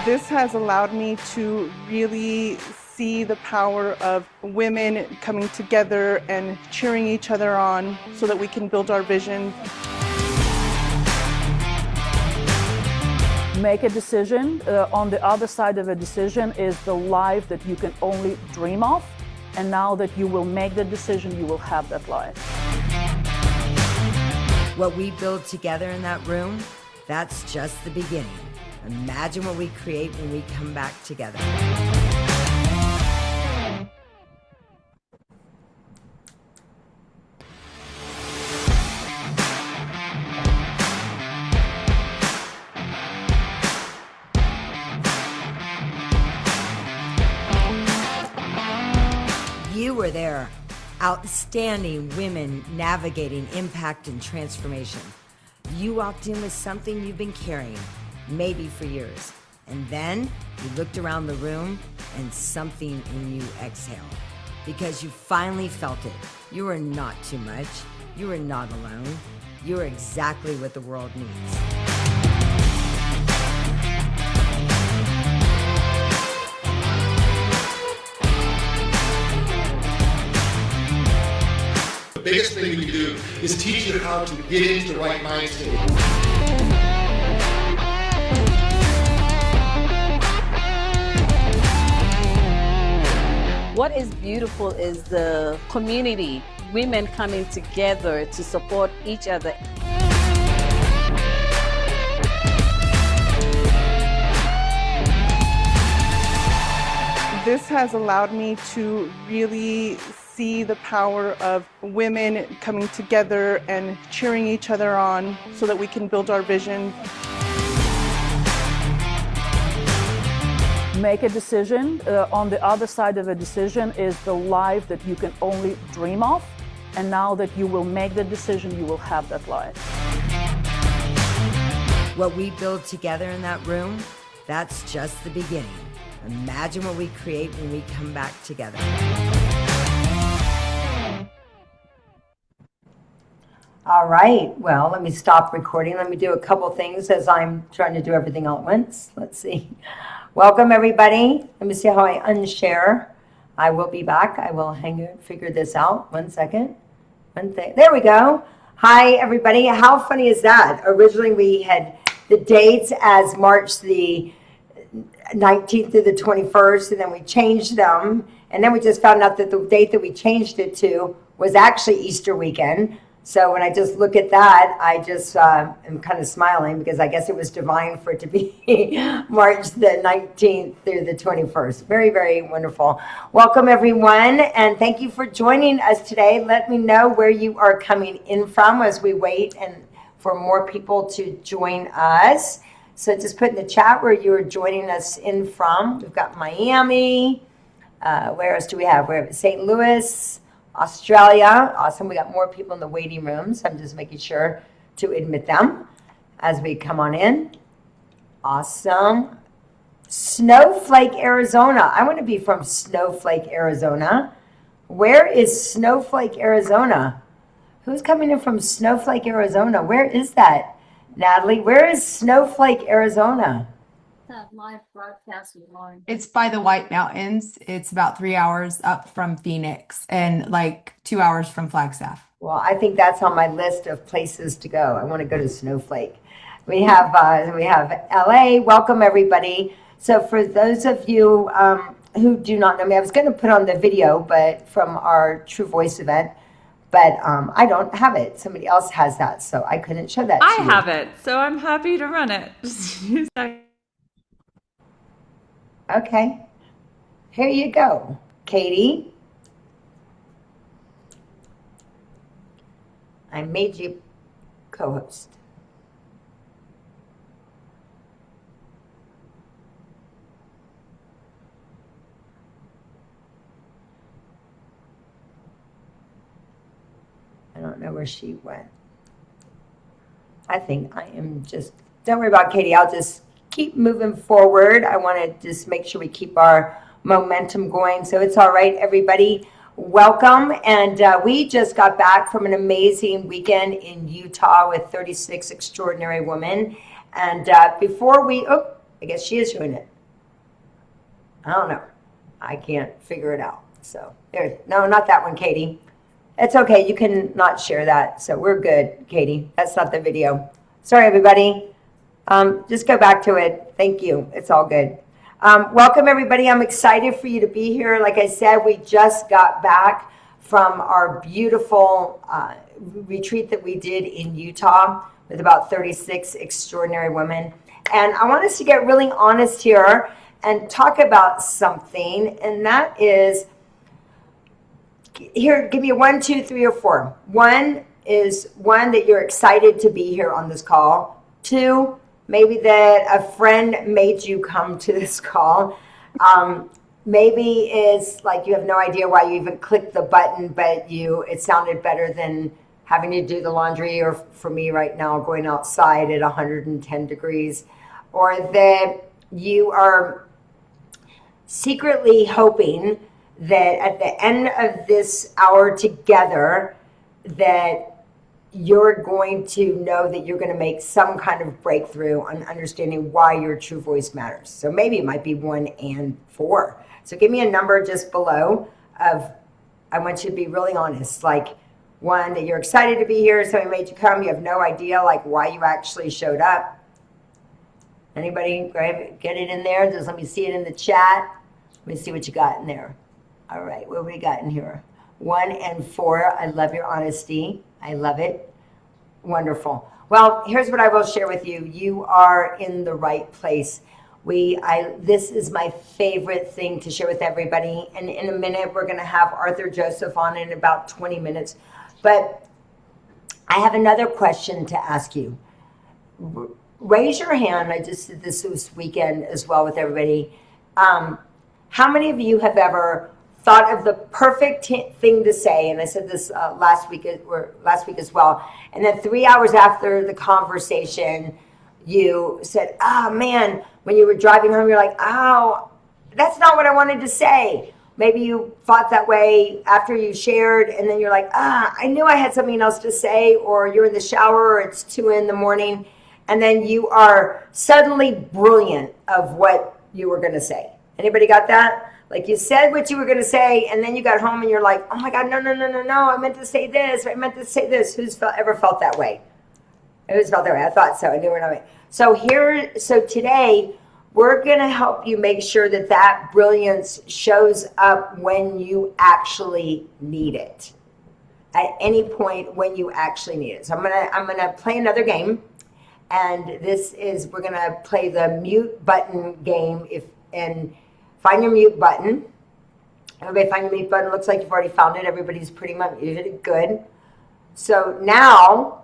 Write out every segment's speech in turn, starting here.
This has allowed me to really see the power of women coming together and cheering each other on so that we can build our vision. Make a decision. On the other side of a decision is the life that you can only dream of. And now that you will make the decision, you will have that life. What we build together in that room, that's just the beginning. Imagine what we create when we come back together. You were there. Outstanding women navigating impact and transformation. You walked in with something you've been carrying, maybe for years. And then you looked around the room and something in you exhaled. Because you finally felt it. You are not too much. You are not alone. You are exactly what the world needs. The biggest thing we do is teach you how to get into the right mind state. What is beautiful is the community, women coming together to support each other. This has allowed me to really see the power of women coming together and cheering each other on so that we can build our vision. Make a decision. On the other side of a decision is the life that you can only dream of. And now that you will make the decision, you will have that life. What we build together in that room, that's just the beginning. Imagine what we create when we come back together. All right, well, let me stop recording. Let me do a couple things as I'm trying to do everything all at once. Let's see. Welcome, everybody. Let me see how I unshare. I will be back. I will figure this out. 1 second. There we go. Hi, everybody. How funny is that? Originally, we had the dates as March the 19th through the 21st, and then we changed them. And then we just found out that the date that we changed it to was actually Easter weekend. So when I just look at that, I just am kind of smiling because I guess it was divine for it to be March the 19th through the 21st. Very, very wonderful. Welcome, everyone, and thank you for joining us today. Let me know where you are coming in from as we wait and for more people to join us. So just put in the chat where you are joining us in from. We've got Miami. Where else do we have? We have St. Louis. Australia, awesome. We got more people in the waiting room, so I'm just making sure to admit them as we come on in. Awesome. Snowflake, Arizona. I want to be from Snowflake, Arizona. Where is Snowflake, Arizona? Who's coming in from Snowflake, Arizona? Where is that? Natalie, where is Snowflake, Arizona? That live broadcast with Loren. It's by the White Mountains. It's about 3 hours up from Phoenix and like 2 hours from Flagstaff. Well, I think that's on my list of places to go. I want to go to Snowflake. We have LA. Welcome, everybody. So for those of you who do not know me, I was going to put on the video, but from our True Voice event, but I don't have it. Somebody else has that, so I couldn't show that to you. I have it, so I'm happy to run it. Just use that. Okay, here you go, Katie. I made you co-host. I don't know where she went. I think I am just, don't worry about Katie, I'll just keep moving forward. I want to just make sure we keep our momentum going. So it's all right, everybody. Welcome. And we just got back from an amazing weekend in Utah with 36 extraordinary women. And before we, I guess she is doing it. I don't know. I can't figure it out. So there. No, not that one, Katie. It's okay. You can not share that. So we're good, Katie. That's not the video. Sorry, everybody. Just go back to it. Thank you. It's all good. Welcome, everybody. I'm excited for you to be here. Like I said, we just got back from our beautiful retreat that we did in Utah with about 36 extraordinary women. And I want us to get really honest here and talk about something. And that is, here, give me a 1, 2, 3, or 4. 1 is that you're excited to be here on this call. 2, maybe that a friend made you come to this call. Maybe it's like you have no idea why you even clicked the button, but it sounded better than having to do the laundry, or for me right now, going outside at 110 degrees. Or that you are secretly hoping that at the end of this hour together, that you're going to know that you're going to make some kind of breakthrough on understanding why your true voice matters. So maybe it might be 1 and 4. So give me a number just below of, I want you to be really honest, like 1, that you're excited to be here, somebody made you come, you have no idea like why you actually showed up. Anybody get it in there? Just let me see it in the chat. Let me see what you got in there. All right, what have we got in here? 1 and 4, I love your honesty. I love it. Wonderful. Well, here's what I will share with you. You are in the right place. This is my favorite thing to share with everybody. And in a minute, we're going to have Arthur Joseph on in about 20 minutes. But I have another question to ask you. Raise your hand. I just did this weekend as well with everybody. How many of you have ever thought of the perfect thing to say? And I said this last week as well. And then 3 hours after the conversation, you said, "Oh man," when you were driving home, you're like, "Oh, that's not what I wanted to say." Maybe you thought that way after you shared, and then you're like, "I knew I had something else to say," or you're in the shower, or it's 2 a.m, and then you are suddenly brilliant of what you were going to say. Anybody got that? Like you said what you were going to say, and then you got home and you're like, "Oh my God, no, I meant to say this, I meant to say this." Who's ever felt that way? Who's felt that way? I thought so. I knew what I meant. So today, we're going to help you make sure that that brilliance shows up when you actually need it. At any point when you actually need it. So I'm gonna play another game, and we're gonna play the mute button game. And find your mute button. Everybody find your mute button. Looks like you've already found it. Everybody's pretty much muted. Good. So now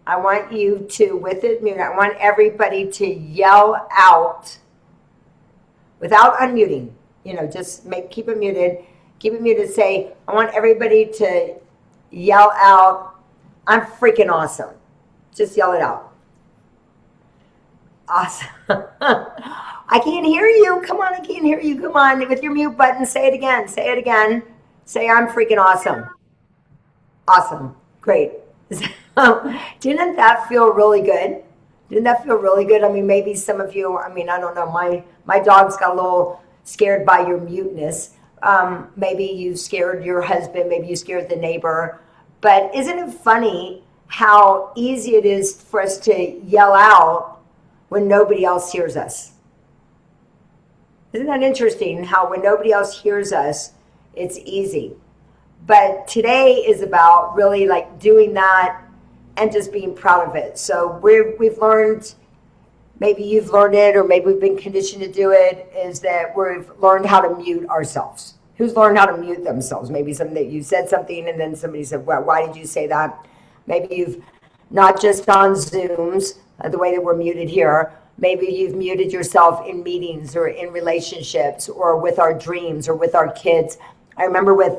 I want you to, with it mute, I want everybody to yell out without unmuting. Just keep it muted. Keep it muted. Say, I want everybody to yell out, "I'm freaking awesome." Just yell it out. Awesome. I can't hear you. Come on, I can't hear you. Come on, with your mute button, say it again. Say it again. Say, "I'm freaking awesome." Awesome. Great. Didn't that feel really good? Didn't that feel really good? I mean, maybe some of you, I don't know, my dogs got a little scared by your muteness. Maybe you scared your husband, maybe you scared the neighbor. But isn't it funny how easy it is for us to yell out when nobody else hears us? Isn't that interesting how when nobody else hears us, it's easy? But today is about really like doing that and just being proud of it. So we've learned, maybe you've learned it, or maybe we've been conditioned to do it, is that we've learned how to mute ourselves. Who's learned how to mute themselves? Maybe something that you said something and then somebody said, "Well, why did you say that?" Maybe you've not just on Zooms, the way that we're muted here. Maybe you've muted yourself in meetings or in relationships or with our dreams or with our kids. I remember with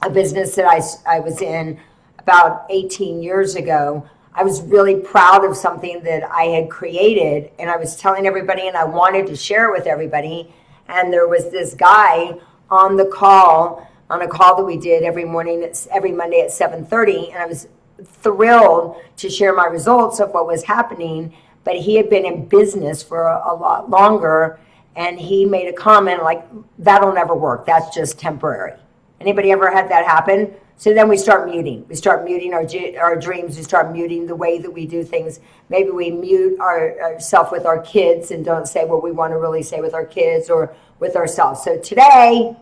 a business that I was in about 18 years ago, I was really proud of something that I had created, and I was telling everybody, and I wanted to share it with everybody. And there was this guy on a call that we did every Monday at 7:30, and I was thrilled to share my results of what was happening. But he had been in business for a lot longer, and he made a comment like, that'll never work. That's just temporary. Anybody ever had that happen? So then we start muting. We start muting our dreams. We start muting the way that we do things. Maybe we mute ourselves with our kids and don't say what we want to really say with our kids or with ourselves. So today,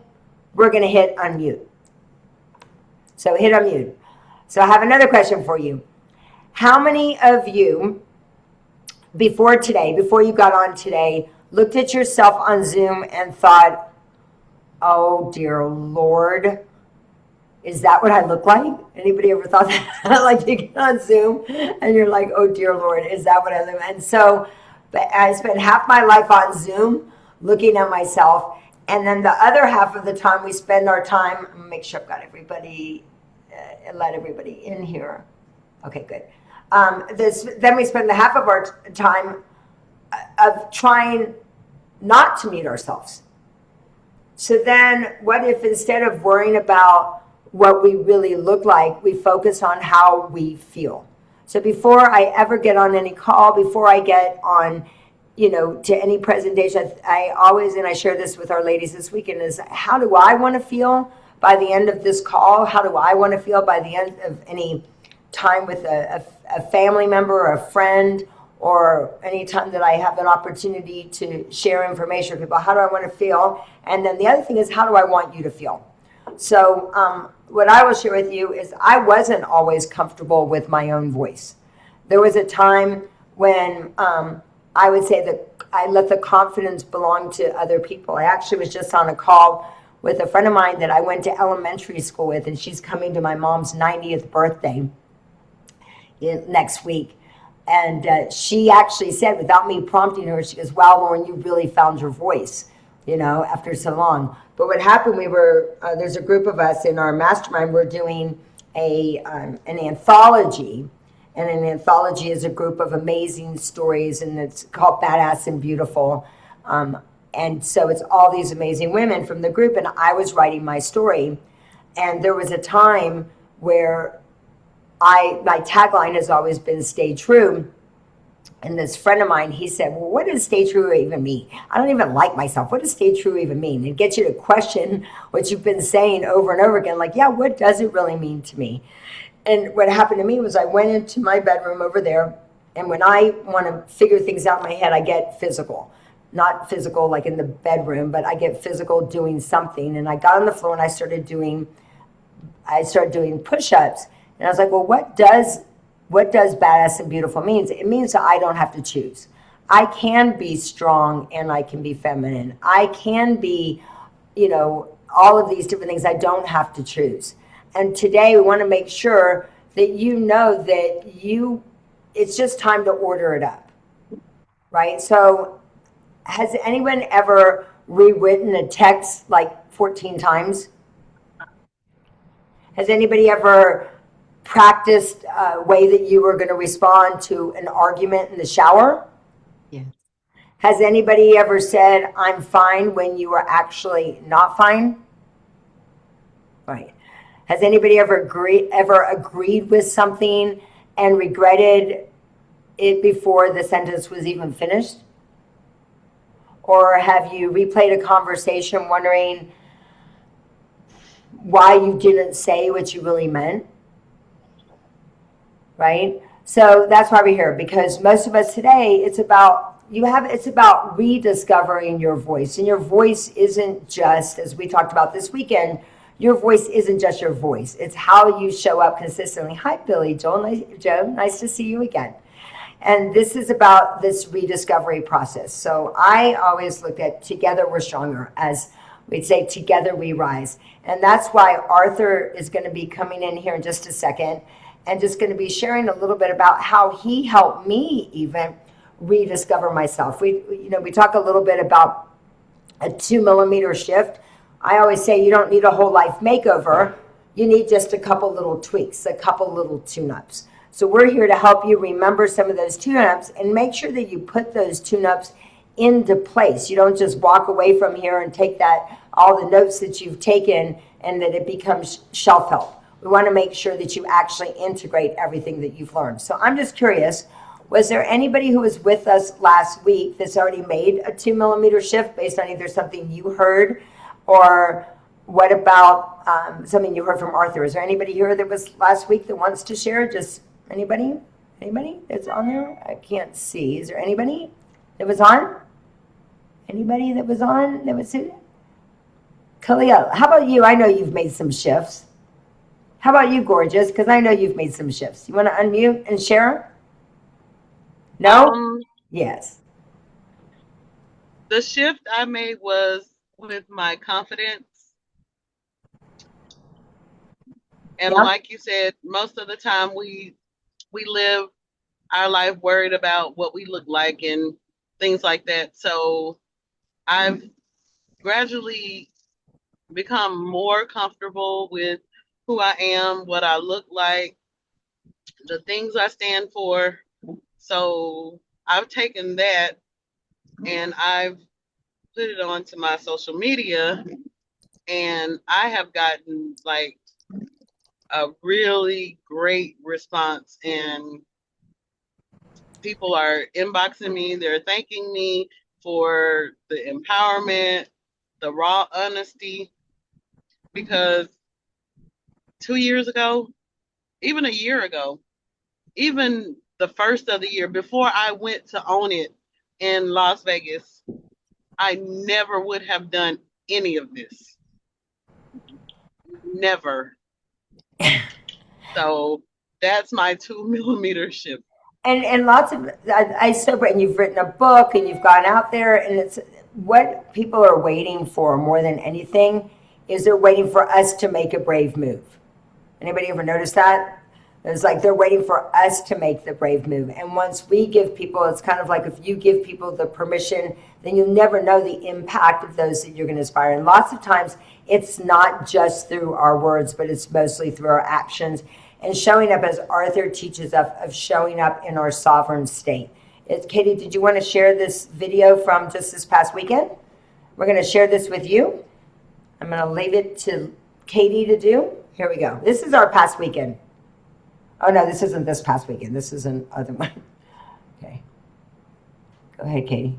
we're going to hit unmute. So hit unmute. So I have another question for you. How many of you, before you got on today, looked at yourself on Zoom and thought, oh dear Lord, is that what I look like? Anybody ever thought that? Like you get on Zoom and you're like, oh dear Lord, is that what I look like? And so but I spent half my life on Zoom looking at myself. And then the other half of the time we spend our time, make sure I've got everybody, let everybody in here. Okay, good. Then we spend the half of our time of trying not to meet ourselves. So then what if instead of worrying about what we really look like, we focus on how we feel? So before I ever get on any call, before I get on, to any presentation, I always, and I share this with our ladies this weekend, is how do I want to feel by the end of this call? How do I want to feel by the end of any time with a family member or a friend, or any time that I have an opportunity to share information with people? How do I want to feel? And then the other thing is, how do I want you to feel? So what I will share with you is I wasn't always comfortable with my own voice. There was a time when I would say that I let the confidence belong to other people. I actually was just on a call with a friend of mine that I went to elementary school with, and she's coming to my mom's 90th birthday next week. And she actually said, without me prompting her, she goes, wow, Loren, you really found your voice, after so long. But what happened, there's a group of us in our mastermind, we're doing an anthology. And an anthology is a group of amazing stories, and it's called Badass and Beautiful. And so it's all these amazing women from the group, and I was writing my story. And there was a time where my tagline has always been stay true. And this friend of mine, he said, well, what does stay true even mean? I don't even like myself. What does stay true even mean? It gets you to question what you've been saying over and over again. Like, yeah, what does it really mean to me? And what happened to me was I went into my bedroom over there, and when I want to figure things out in my head, I get physical. Not physical like in the bedroom, but I get physical doing something. And I got on the floor and I started doing push-ups. And I was like, well, what does badass and beautiful means? It means that I don't have to choose. I can be strong and I can be feminine. I can be, all of these different things. I don't have to choose. And today we want to make sure that that it's just time to order it up, right? So has anyone ever rewritten a text like 14 times? Has anybody ever practiced a way that you were going to respond to an argument in the shower? Yes. Has anybody ever said, I'm fine, when you were actually not fine? Right. Has anybody ever agreed with something and regretted it before the sentence was even finished? Or have you replayed a conversation wondering why you didn't say what you really meant? Right? So that's why we're here, because most of us today, it's about rediscovering your voice. And your voice isn't just, as we talked about this weekend, your voice isn't just your voice. It's how you show up consistently. Hi, Billy, Joe, nice to see you again. And this is about this rediscovery process. So I always look at together we're stronger, as we'd say, together we rise. And that's why Arthur is going to be coming in here in just a second and just going to be sharing a little bit about how he helped me even rediscover myself. We talk a little bit about a 2-millimeter shift. I always say you don't need a whole life makeover. You need just a couple little tweaks, a couple little tune-ups. So we're here to help you remember some of those tune-ups and make sure that you put those tune-ups into place. You don't just walk away from here and take all the notes that you've taken and that it becomes shelf help. We want to make sure that you actually integrate everything that you've learned. So I'm just curious, Was there anybody who was with us last week that's already made a 2 millimeter shift based on either something you heard, or what about something you heard from Arthur? Is there anybody here that was last week that wants to share? Just anybody? Anybody that's on there? I can't see. Is there anybody that was on? Anybody that was on that was it? Kalia, how about you? I know you've made some shifts. How about you, gorgeous? Because I know you've made some shifts. You want to unmute and share? No? Yes. The shift I made was with my confidence. And like you said, most of the time we live our life worried about what we look like and things like that. So I've gradually become more comfortable with who I am, what I look like, the things I stand for. So I've taken that and I've put it onto my social media, and I have gotten like a really great response, and people are inboxing me. They're thanking me for the empowerment, the raw honesty, because 2 years ago, even a year ago, even the first of the year, before I went to own it in Las Vegas, I never would have done any of this. Never. So that's my 2 millimeter shift. And lots of, I celebrate, and you've written a book and you've gone out there, and it's what people are waiting for more than anything is they're waiting for us to make a brave move. Anybody ever notice that? It's like they're waiting for us to make the brave move. And once we give people, it's kind of like if you give people the permission, then you'll never know the impact of those that you're going to inspire. And lots of times it's not just through our words, but it's mostly through our actions and showing up, as Arthur teaches us, of showing up in our sovereign state. Katie, did you want to share this video from just this past weekend? We're going to share this with you. I'm going to leave it to Katie to do. Here we go. This is our past weekend. Oh, no, this isn't this past weekend. This is another one. Okay. Go ahead, Katie.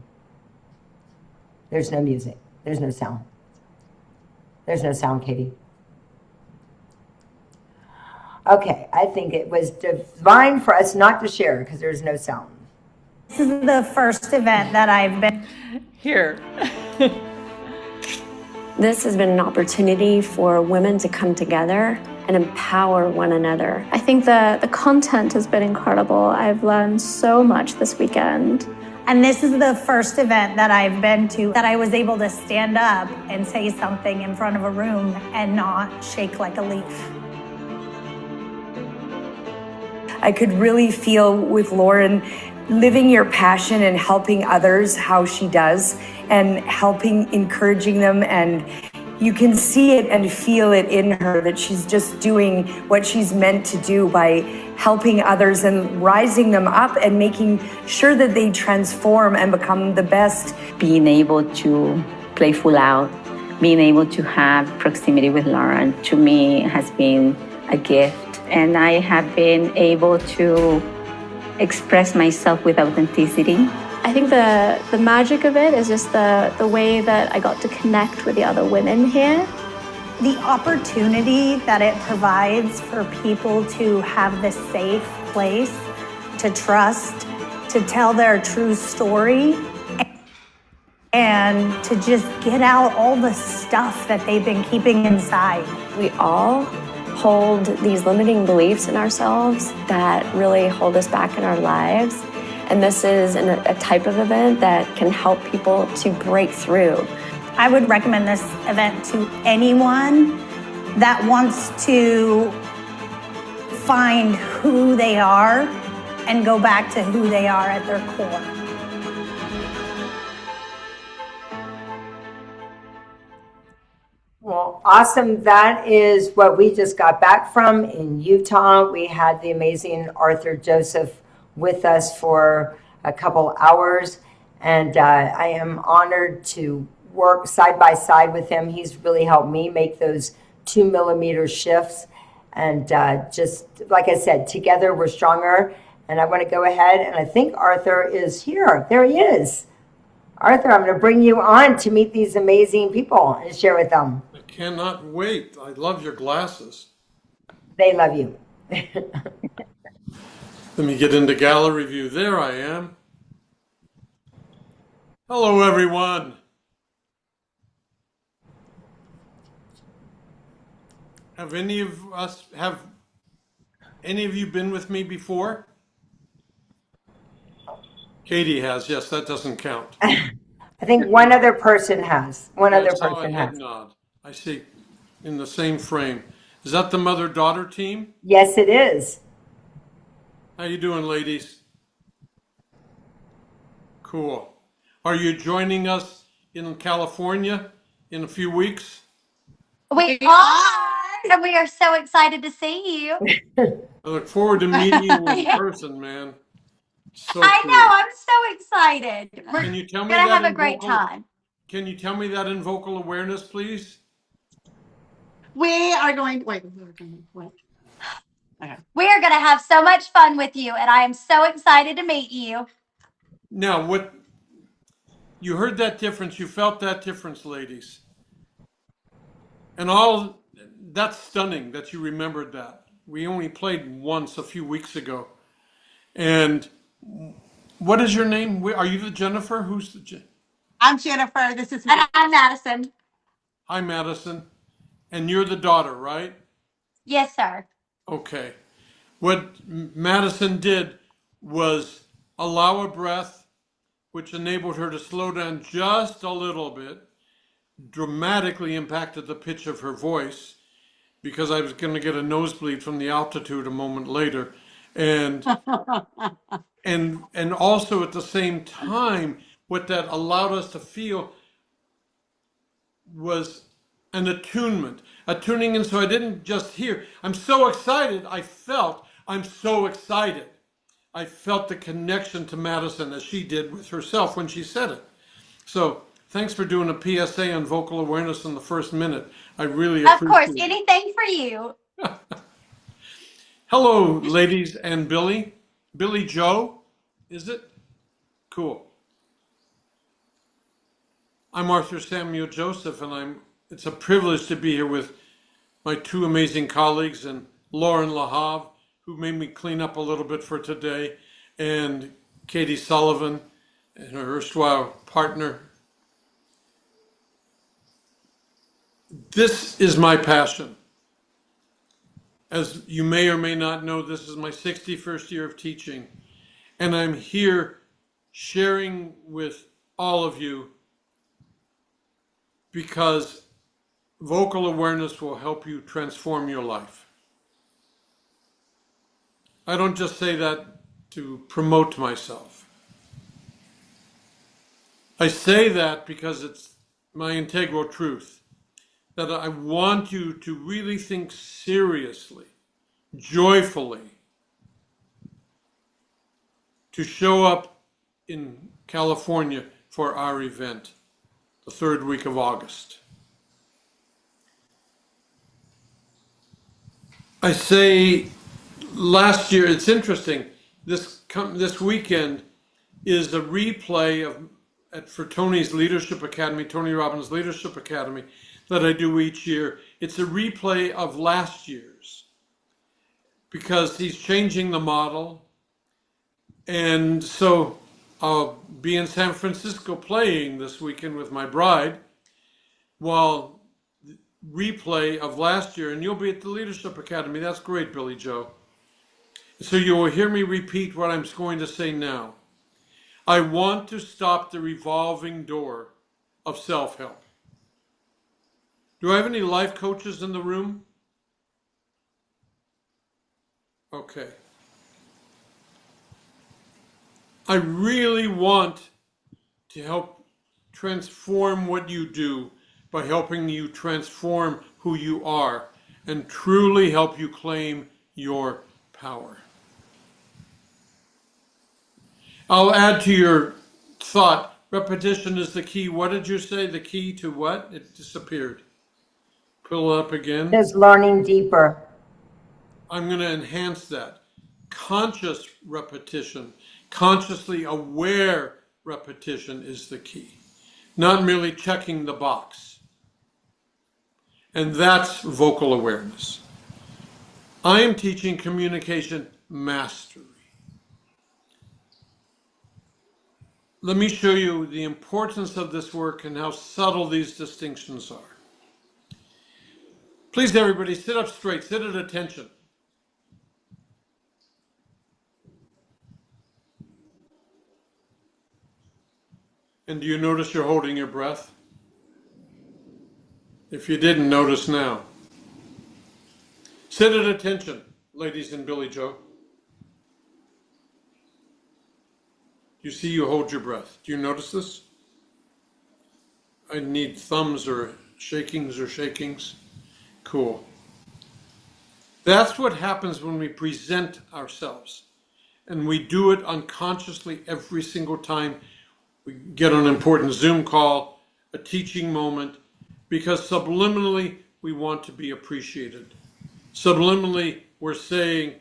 There's no music. There's no sound. There's no sound, Katie. Okay, I think it was divine for us not to share because there's no sound. This is the first event that I've been here. This has been an opportunity for women to come together and empower one another. I think the content has been incredible. I've learned so much this weekend. And this is the first event that I've been to that I was able to stand up and say something in front of a room and not shake like a leaf. I could really feel with Loren living your passion and helping others how she does, and helping, encouraging them, and you can see it and feel it in her that she's just doing what she's meant to do by helping others and rising them up and making sure that they transform and become the best. Being able to play full out, being able to have proximity with Loren, to me has been a gift. And I have been able to express myself with authenticity. I think the magic of it is just the way that I got to connect with the other women here. The opportunity that it provides for people to have this safe place, to trust, to tell their true story, and to just get out all the stuff that they've been keeping inside. We all hold these limiting beliefs in ourselves that really hold us back in our lives. And this is a type of event that can help people to break through. I would recommend this event to anyone that wants to find who they are and go back to who they are at their core. Well, awesome. That is what we just got back from in Utah. We had the amazing Arthur Joseph with us for a couple hours, and I am honored to work side by side with him. He's really helped me make those 2 millimeter shifts, and just like I said, together we're stronger. And I want to go ahead, and I think Arthur is here. There he is. Arthur, I'm going to bring you on to meet these amazing people and share with them. I cannot wait. I love your glasses. They love you. Let me get into gallery view. There I am. Hello, everyone. Have any of you been with me before? Katie has. Yes, that doesn't count. I think one other person has. I saw a head nod. I see. In the same frame. Is that the mother-daughter team? Yes, it is. How you doing, ladies? Cool. Are you joining us in California in a few weeks? We are, and we are so excited to see you. I look forward to meeting you in person, man. So I cool. know, I'm so excited. We're Can you tell me gonna that have a in great time. Can you tell me that in vocal awareness, please? We are going. Wait. Okay. We are gonna have so much fun with you, and I am so excited to meet you. Now, what you heard that difference, you felt that difference, ladies. And all that's stunning that you remembered that. We only played once a few weeks ago. And what is your name? Are you the Jennifer? Who's the I'm Jennifer. This is and I'm Madison. Hi, Madison. And you're the daughter, right? Yes, sir. Okay. What Madison did was allow a breath, which enabled her to slow down just a little bit, dramatically impacted the pitch of her voice, because I was going to get a nosebleed from the altitude a moment later. And and also at the same time, what that allowed us to feel was an attunement, attuning in. So I didn't just hear, I'm so excited. I felt, I'm so excited. I felt the connection to Madison as she did with herself when she said it. So thanks for doing a PSA on vocal awareness in the first minute. I really appreciate it. Of course, anything for you. Hello, ladies and Billy. Billy Joe, is it? Cool. I'm Arthur Samuel Joseph, and it's a privilege to be here with my two amazing colleagues, and Loren Lahav, who made me clean up a little bit for today, and Katie Sullivan, and her erstwhile partner. This is my passion. As you may or may not know, this is my 61st year of teaching, and I'm here sharing with all of you because vocal awareness will help you transform your life. I don't just say that to promote myself. I say that because it's my integral truth, that I want you to really think seriously, joyfully, to show up in California for our event, the third week of August. I say last year, it's interesting, this weekend is a replay for Tony's Leadership Academy, Tony Robbins' Leadership Academy, that I do each year. It's a replay of last year's because he's changing the model. And so I'll be in San Francisco playing this weekend with my bride while replay of last year, and you'll be at the Leadership Academy. That's great, Billy Joe. So you will hear me repeat what I'm going to say now. I want to stop the revolving door of self-help. Do I have any life coaches in the room? Okay. I really want to help transform what you do by helping you transform who you are and truly help you claim your power. I'll add to your thought, repetition is the key. What did you say? The key to what? It disappeared. Pull it up again. There's learning deeper. I'm going to enhance that. Conscious repetition, consciously aware repetition is the key, not merely checking the box. And that's vocal awareness. I am teaching communication mastery. Let me show you the importance of this work and how subtle these distinctions are. Please, everybody, sit up straight, sit at attention. And do you notice you're holding your breath? If you didn't, notice now. Sit at attention, ladies and Billy Joe. You see you hold your breath. Do you notice this? I need thumbs or shakings. Cool. That's what happens when we present ourselves. And we do it unconsciously every single time we get on an important Zoom call, a teaching moment, because subliminally we want to be appreciated. Subliminally we're saying,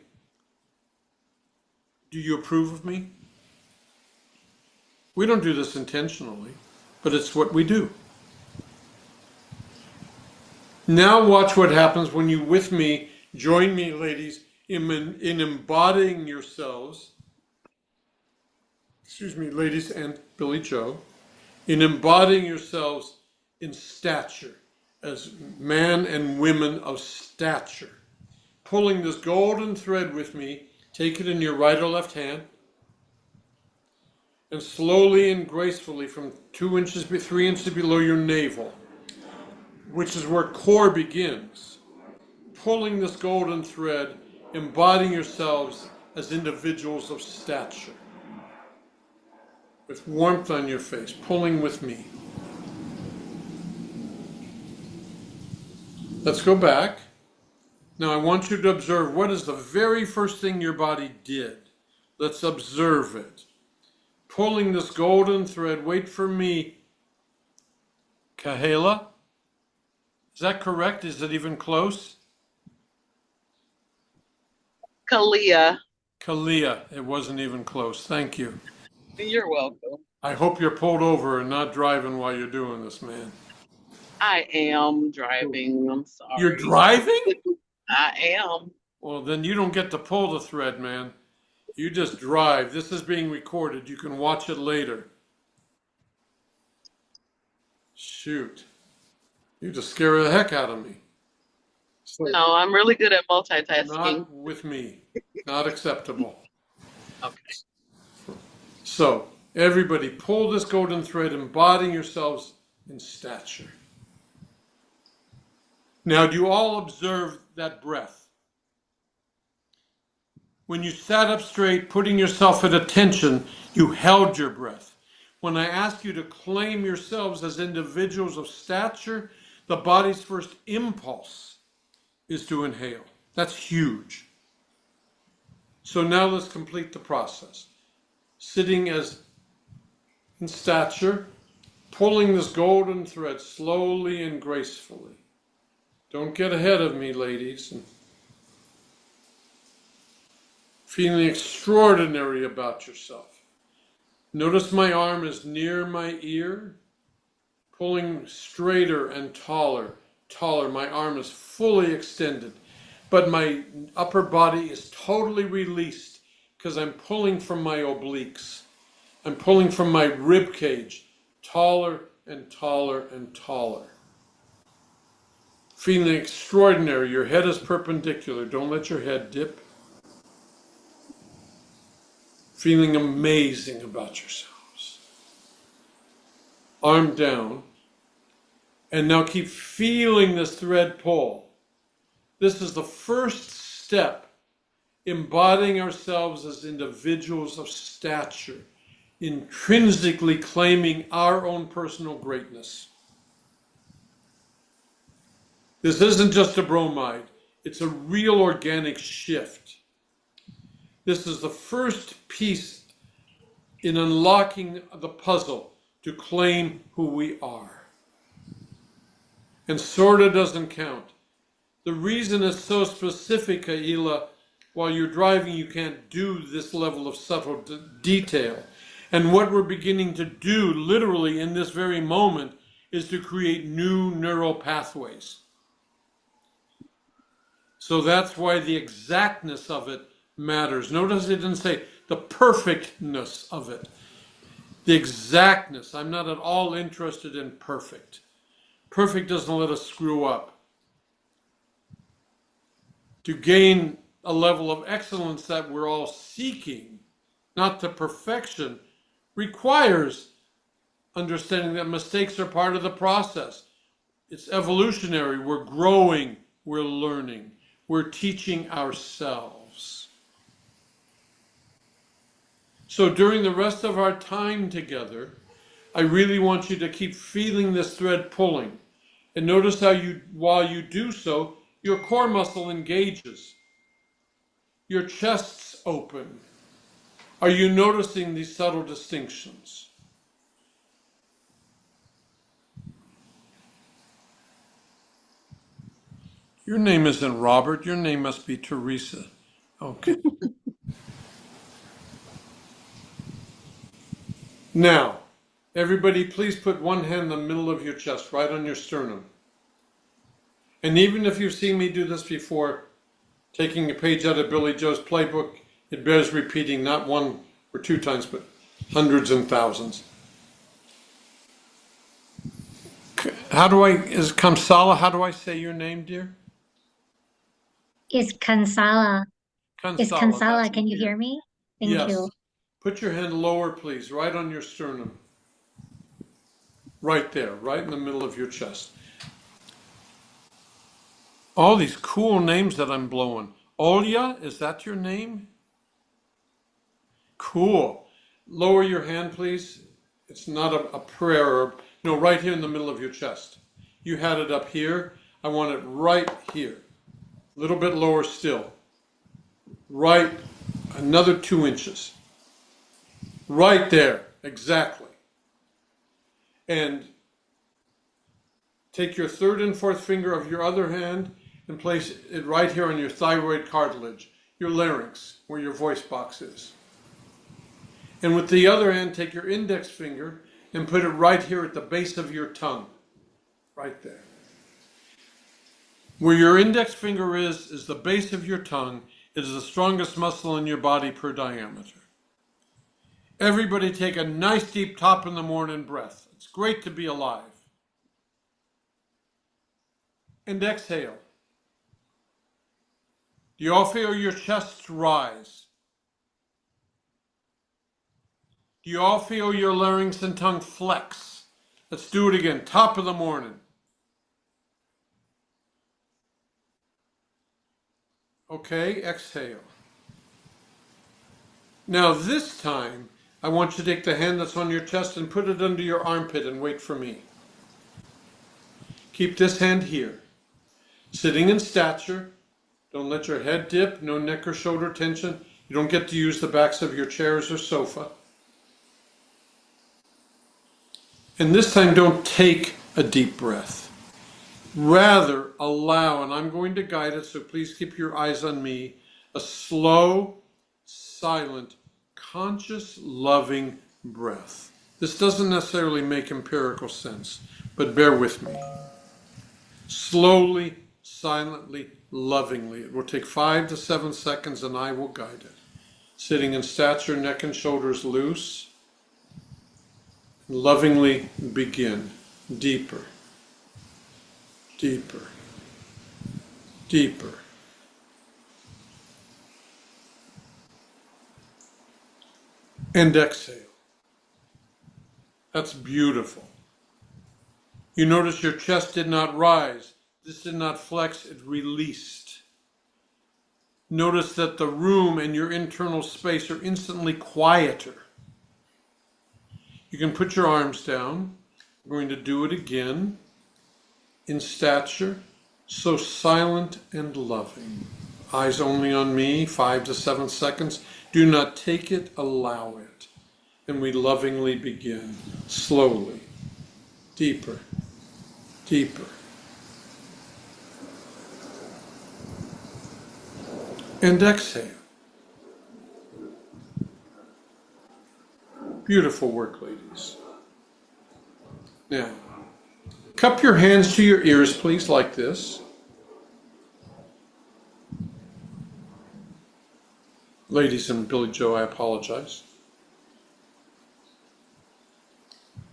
do you approve of me? We don't do this intentionally, but it's what we do. Now watch what happens when you, with me, join me, ladies, in embodying yourselves. Excuse me, ladies and Billy Joe, in embodying yourselves in stature, as man and women of stature. Pulling this golden thread with me, take it in your right or left hand, and slowly and gracefully from 3 inches below your navel, which is where core begins, pulling this golden thread, embodying yourselves as individuals of stature. With warmth on your face, pulling with me. Let's go back. Now I want you to observe what is the very first thing your body did. Let's observe it. Pulling this golden thread, wait for me. Kahela? Is that correct? Is it even close? Kalia. Kalia. It wasn't even close. Thank you. You're welcome. I hope you're pulled over and not driving while you're doing this, man. I am driving. I'm sorry. You're driving? I am. Well, then you don't get to pull the thread, man. You just drive. This is being recorded. You can watch it later. Shoot. You just scare the heck out of me. So, no, I'm really good at multitasking. Not with me. Not acceptable. Okay. So, everybody, pull this golden thread, embodying yourselves in stature. Now, do you all observe that breath? When you sat up straight, putting yourself at attention, you held your breath. When I ask you to claim yourselves as individuals of stature, the body's first impulse is to inhale. That's huge. So now let's complete the process. Sitting as in stature, pulling this golden thread slowly and gracefully. Don't get ahead of me, ladies. Feeling extraordinary about yourself. Notice my arm is near my ear, pulling straighter and taller. My arm is fully extended, but my upper body is totally released because I'm pulling from my obliques. I'm pulling from my rib cage, taller and taller and taller. Feeling extraordinary. Your head is perpendicular. Don't let your head dip. Feeling amazing about yourselves. Arm down. And now keep feeling this thread pull. This is the first step, embodying ourselves as individuals of stature, intrinsically claiming our own personal greatness. This isn't just a bromide, it's a real organic shift. This is the first piece in unlocking the puzzle to claim who we are. And sorta doesn't count. The reason it's so specific, Kaila, while you're driving, you can't do this level of subtle detail. And what we're beginning to do, literally in this very moment, is to create new neural pathways. So that's why the exactness of it matters. Notice it didn't say the perfectness of it. The exactness. I'm not at all interested in perfect. Perfect doesn't let us screw up. To gain a level of excellence that we're all seeking, not to perfection, requires understanding that mistakes are part of the process. It's evolutionary. We're growing. We're learning. We're teaching ourselves. So during the rest of our time together, I really want you to keep feeling this thread pulling. And notice how while you do so, your core muscle engages. Your chest's open. Are you noticing these subtle distinctions? Your name isn't Robert. Your name must be Teresa. Okay. Now, everybody, please put one hand in the middle of your chest, right on your sternum. And even if you've seen me do this before, taking a page out of Billy Joe's playbook, it bears repeating not one or two times, but hundreds and thousands. Is Kamsala, how do I say your name, dear? It's Kansala. It's Kansala. Can you dear. hear me? Thank Yes. you. Put your hand lower, please, right on your sternum. Right there, right in the middle of your chest. All these cool names that I'm blowing. Olya, is that your name? Cool. Lower your hand, please. It's not a prayer. No, right here in the middle of your chest. You had it up here. I want it right here. A little bit lower still. Right, another 2 inches. Right there, exactly. And take your third and fourth finger of your other hand and place it right here on your thyroid cartilage, your larynx, where your voice box is. And with the other hand, take your index finger and put it right here at the base of your tongue, right there. Where your index finger is the base of your tongue. It is the strongest muscle in your body per diameter. Everybody take a nice deep top in the morning breath. It's great to be alive. And exhale. Do you all feel your chest rise? Do you all feel your larynx and tongue flex? Let's do it again. Top of the morning. Okay, exhale. Now this time, I want you to take the hand that's on your chest and put it under your armpit and wait for me. Keep this hand here. Sitting in stature. Don't let your head dip, no neck or shoulder tension. You don't get to use the backs of your chairs or sofa. And this time, don't take a deep breath. Rather, allow, and I'm going to guide it, so please keep your eyes on me, a slow, silent, conscious, loving breath. This doesn't necessarily make empirical sense, but bear with me. Slowly, silently, lovingly. It will take 5 to 7 seconds and I will guide it. Sitting in stature, neck and shoulders loose. Lovingly begin. Deeper. Deeper. Deeper. And exhale. That's beautiful. You notice your chest did not rise. This did not flex, it released. Notice that the room and your internal space are instantly quieter. You can put your arms down. We're going to do it again. In stature, so silent and loving. Eyes only on me, 5 to 7 seconds. Do not take it, allow it. And we lovingly begin, slowly, deeper, deeper. And exhale. Beautiful work, ladies. Now, cup your hands to your ears, please, like this. Ladies and Billy Joe, I apologize.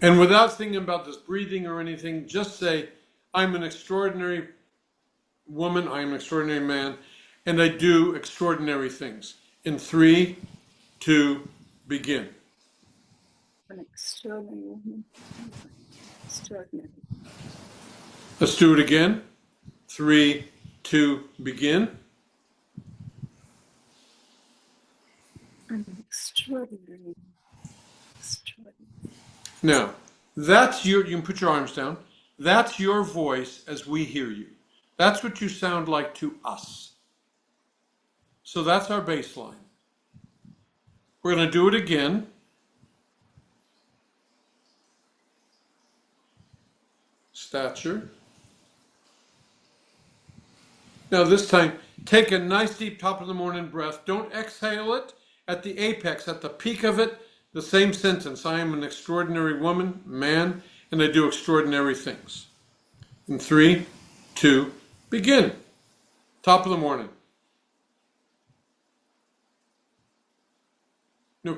And without thinking about this breathing or anything, just say, I'm an extraordinary woman, I am an extraordinary man, and I do extraordinary things. In 3, 2, begin. An extraordinary woman. Extraordinary. Let's do it again. 3, 2, begin. An extraordinary. Extraordinary. Now, that's you can put your arms down. That's your voice as we hear you. That's what you sound like to us. So that's our baseline. We're going to do it again. Stature. Now this time, take a nice deep top of the morning breath. Don't exhale it at the apex, at the peak of it. The same sentence, I am an extraordinary woman, man, and I do extraordinary things. In 3, 2, begin. Top of the morning. No,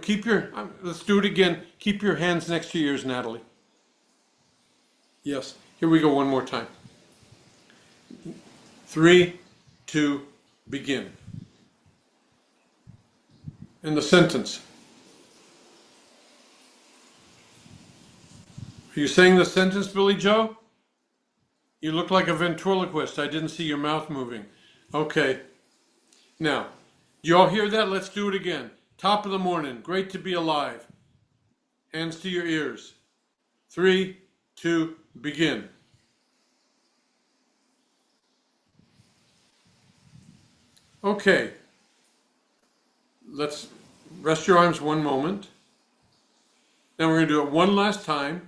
let's do it again. Keep your hands next to your ears, Natalie. Yes, here we go one more time. 3, 2, begin. And the sentence. Are you saying the sentence, Billy Joe? You look like a ventriloquist. I didn't see your mouth moving. Okay. Now, you all hear that? Let's do it again. Top of the morning. Great to be alive. Hands to your ears. 3, 2, begin. Okay. Let's rest your arms one moment. Now we're going to do it one last time.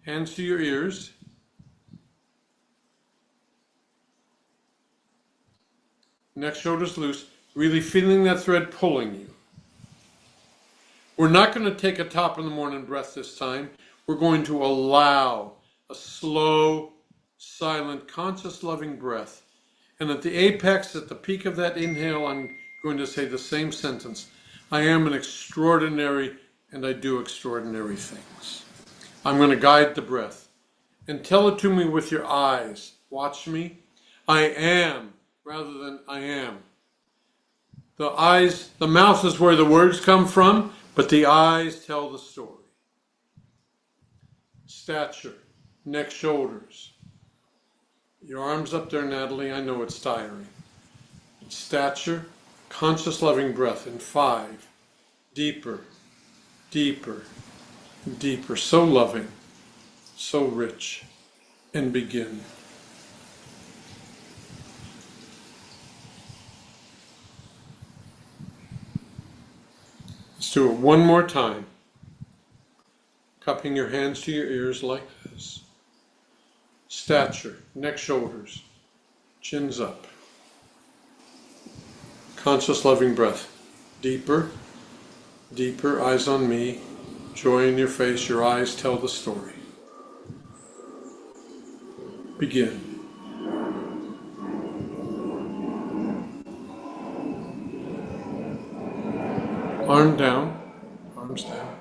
Hands to your ears. Neck, shoulders loose. Really feeling that thread pulling you. We're not going to take a top of the morning breath this time. We're going to allow a slow, silent, conscious, loving breath. And at the apex, at the peak of that inhale, I'm going to say the same sentence. I am an extraordinary and I do extraordinary things. I'm going to guide the breath. And tell it to me with your eyes. Watch me. I am rather than I am. The eyes, the mouth is where the words come from, but the eyes tell the story. Stature, neck, shoulders. Your arms up there, Natalie. I know it's tiring. Stature, conscious, loving breath in 5. Deeper, deeper, deeper. So loving, so rich. And begin. Let's do it one more time. Cupping your hands to your ears like this. Stature, neck, shoulders, chins up. Conscious, loving breath. Deeper, deeper, eyes on me. Joy in your face, your eyes tell the story. Begin. Arm down, arms down.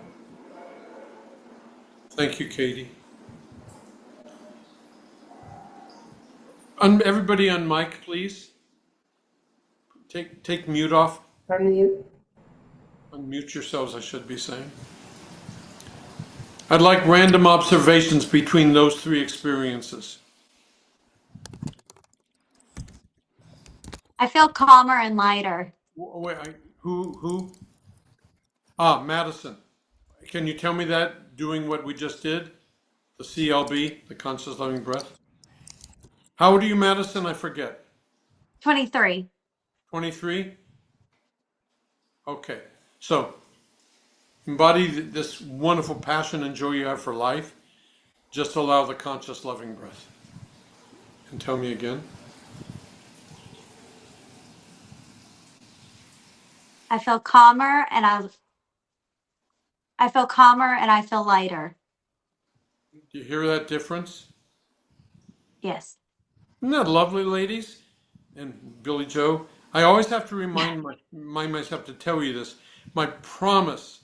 Thank you, Katie. Everybody on mic, please. Take mute off. Unmute. Unmute yourselves, I should be saying. I'd like random observations between those 3 experiences. I feel calmer and lighter. Wait, who? Ah, Madison. Can you tell me that, doing what we just did? The CLB, the conscious loving breath. How old are you, Madison? I forget. 23. 23? Okay. So, embody this wonderful passion and joy you have for life. Just allow the conscious loving breath. And tell me again. I feel calmer and I feel calmer and I feel lighter. Do you hear that difference? Yes. Isn't that lovely, ladies? And Billy Joe, I always have to remind myself to tell you this. My promise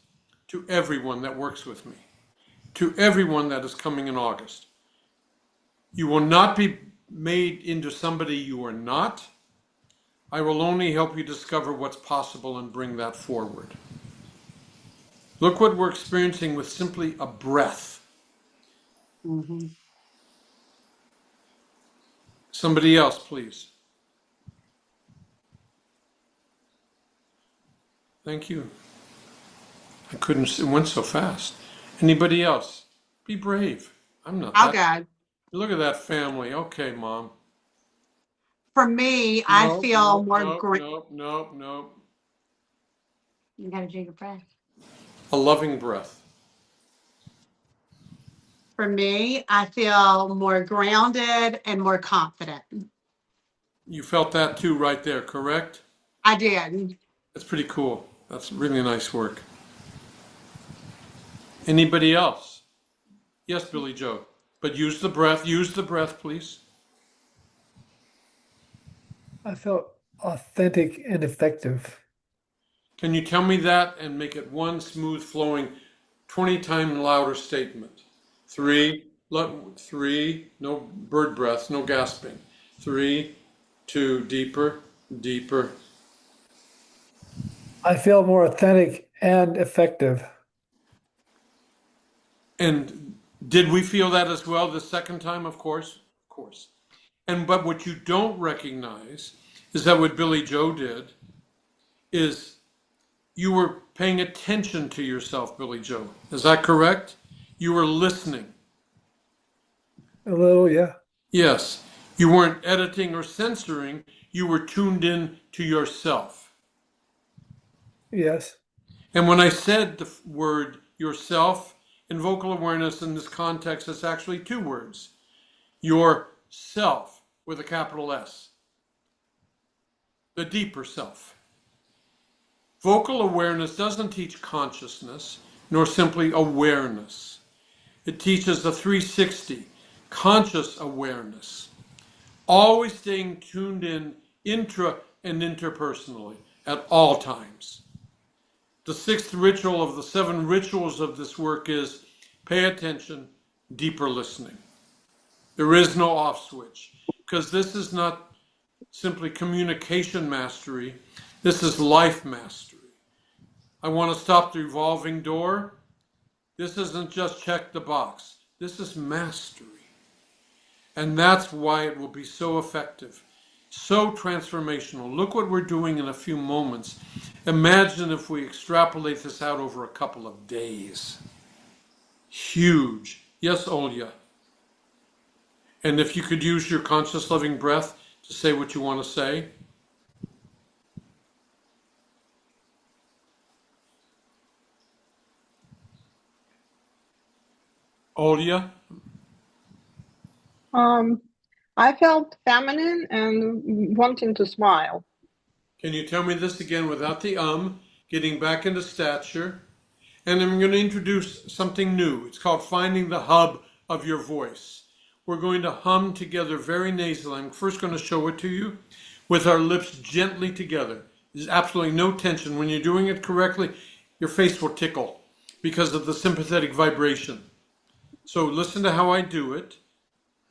to everyone that works with me, to everyone that is coming in August, you will not be made into somebody you are not. I will only help you discover what's possible and bring that forward. Look what we're experiencing with simply a breath. Mm-hmm. Somebody else, please. Thank you. I couldn't, it went so fast. Anybody else? Be brave. I'm not I'll that. go. Look at that family. Okay, Mom. For me, I feel more Nope. You gotta take a breath. A loving breath. For me, I feel more grounded and more confident. You felt that too right there, correct? I did. That's pretty cool. That's really nice work. Anybody else? Yes, Billy Joe. But use the breath, please. I felt authentic and effective. Can you tell me that and make it one smooth flowing 20 times louder statement? 3, no bird breath, no gasping. 3, 2, deeper. I feel more authentic and effective. And did we feel that as well the second time? Of course. But what you don't recognize is that what Billy Joe did is you were paying attention to yourself, Billy Joe. Is that correct? You were listening. A little, yeah. Yes. You weren't editing or censoring. You were tuned in to yourself. Yes. And when I said the word yourself in vocal awareness in this context, it's actually 2 words. Yourself with a capital S. The deeper self. Vocal awareness doesn't teach consciousness, nor simply awareness. It teaches the 360, conscious awareness. Always staying tuned in intra and interpersonally at all times. The 6th ritual of the 7 rituals of this work is pay attention, deeper listening. There is no off switch, because this is not simply communication mastery, this is life mastery. I want to stop the revolving door. This isn't just check the box. This is mastery. And that's why it will be so effective, so transformational. Look what we're doing in a few moments. Imagine if we extrapolate this out over a couple of days. Huge. Yes, Olya. And if you could use your conscious loving breath to say what you want to say. Olya? I felt feminine and wanting to smile. Can you tell me this again without the getting back into stature? And I'm going to introduce something new. It's called finding the hub of your voice. We're going to hum together very nasally. I'm first going to show it to you with our lips gently together. There's absolutely no tension. When you're doing it correctly, your face will tickle because of the sympathetic vibration. So listen to how I do it.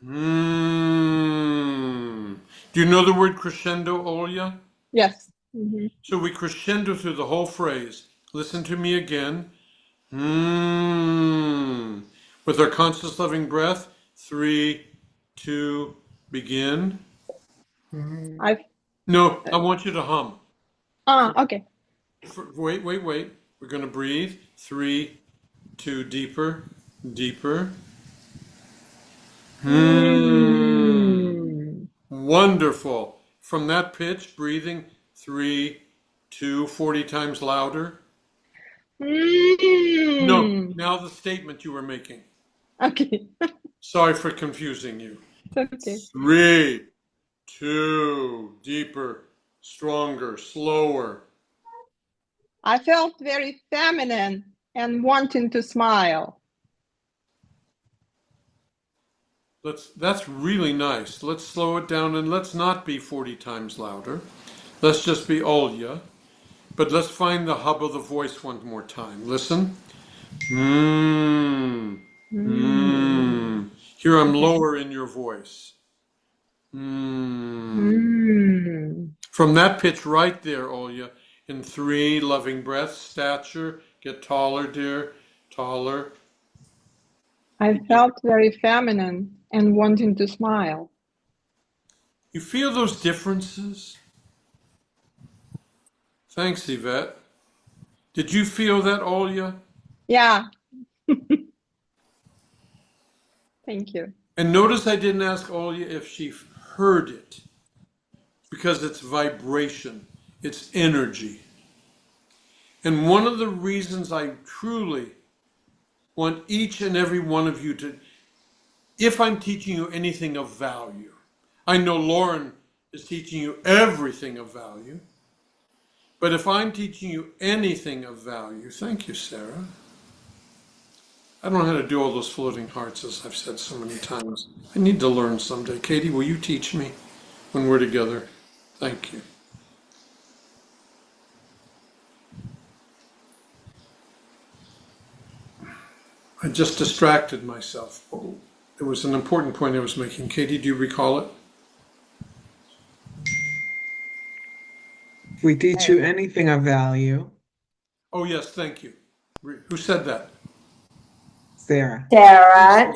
Do you know the word crescendo, Olya? Yes. So we crescendo through the whole phrase. Listen to me again. With our conscious loving breath. 3, 2, begin. No, I want you to hum. Okay. Wait. We're going to breathe. 3, 2, deeper. Wonderful. From that pitch, breathing 3, 2, 40 times louder. No, now the statement you were making. Okay. Sorry for confusing you. Okay. 3, 2, deeper, stronger, slower. I felt very feminine and wanting to smile. That's really nice. Let's slow it down and let's not be 40 times louder. Let's just be Olya. But let's find the hub of the voice one more time. Listen. Mmm. Mmm. Here I'm lower in your voice. Mmm. From that pitch right there, Olya, in 3 loving breaths, stature, get taller, dear, taller. I felt very feminine and wanting to smile. You feel those differences? Thanks, Yvette. Did you feel that, Olya? Yeah. Thank you. And notice I didn't ask Olya if she heard it, because it's vibration, it's energy. And one of the reasons I truly want each and every one of you to, if I'm teaching you anything of value, I know Loren is teaching you everything of value, but if I'm teaching you anything of value, thank you, Sarah. I don't know how to do all those floating hearts, as I've said so many times. I need to learn someday. Katie, will you teach me when we're together? Thank you. I just distracted myself. There was an important point I was making. Katie, do you recall it? If we teach you anything of value. Oh, yes, thank you. Who said that? Sarah.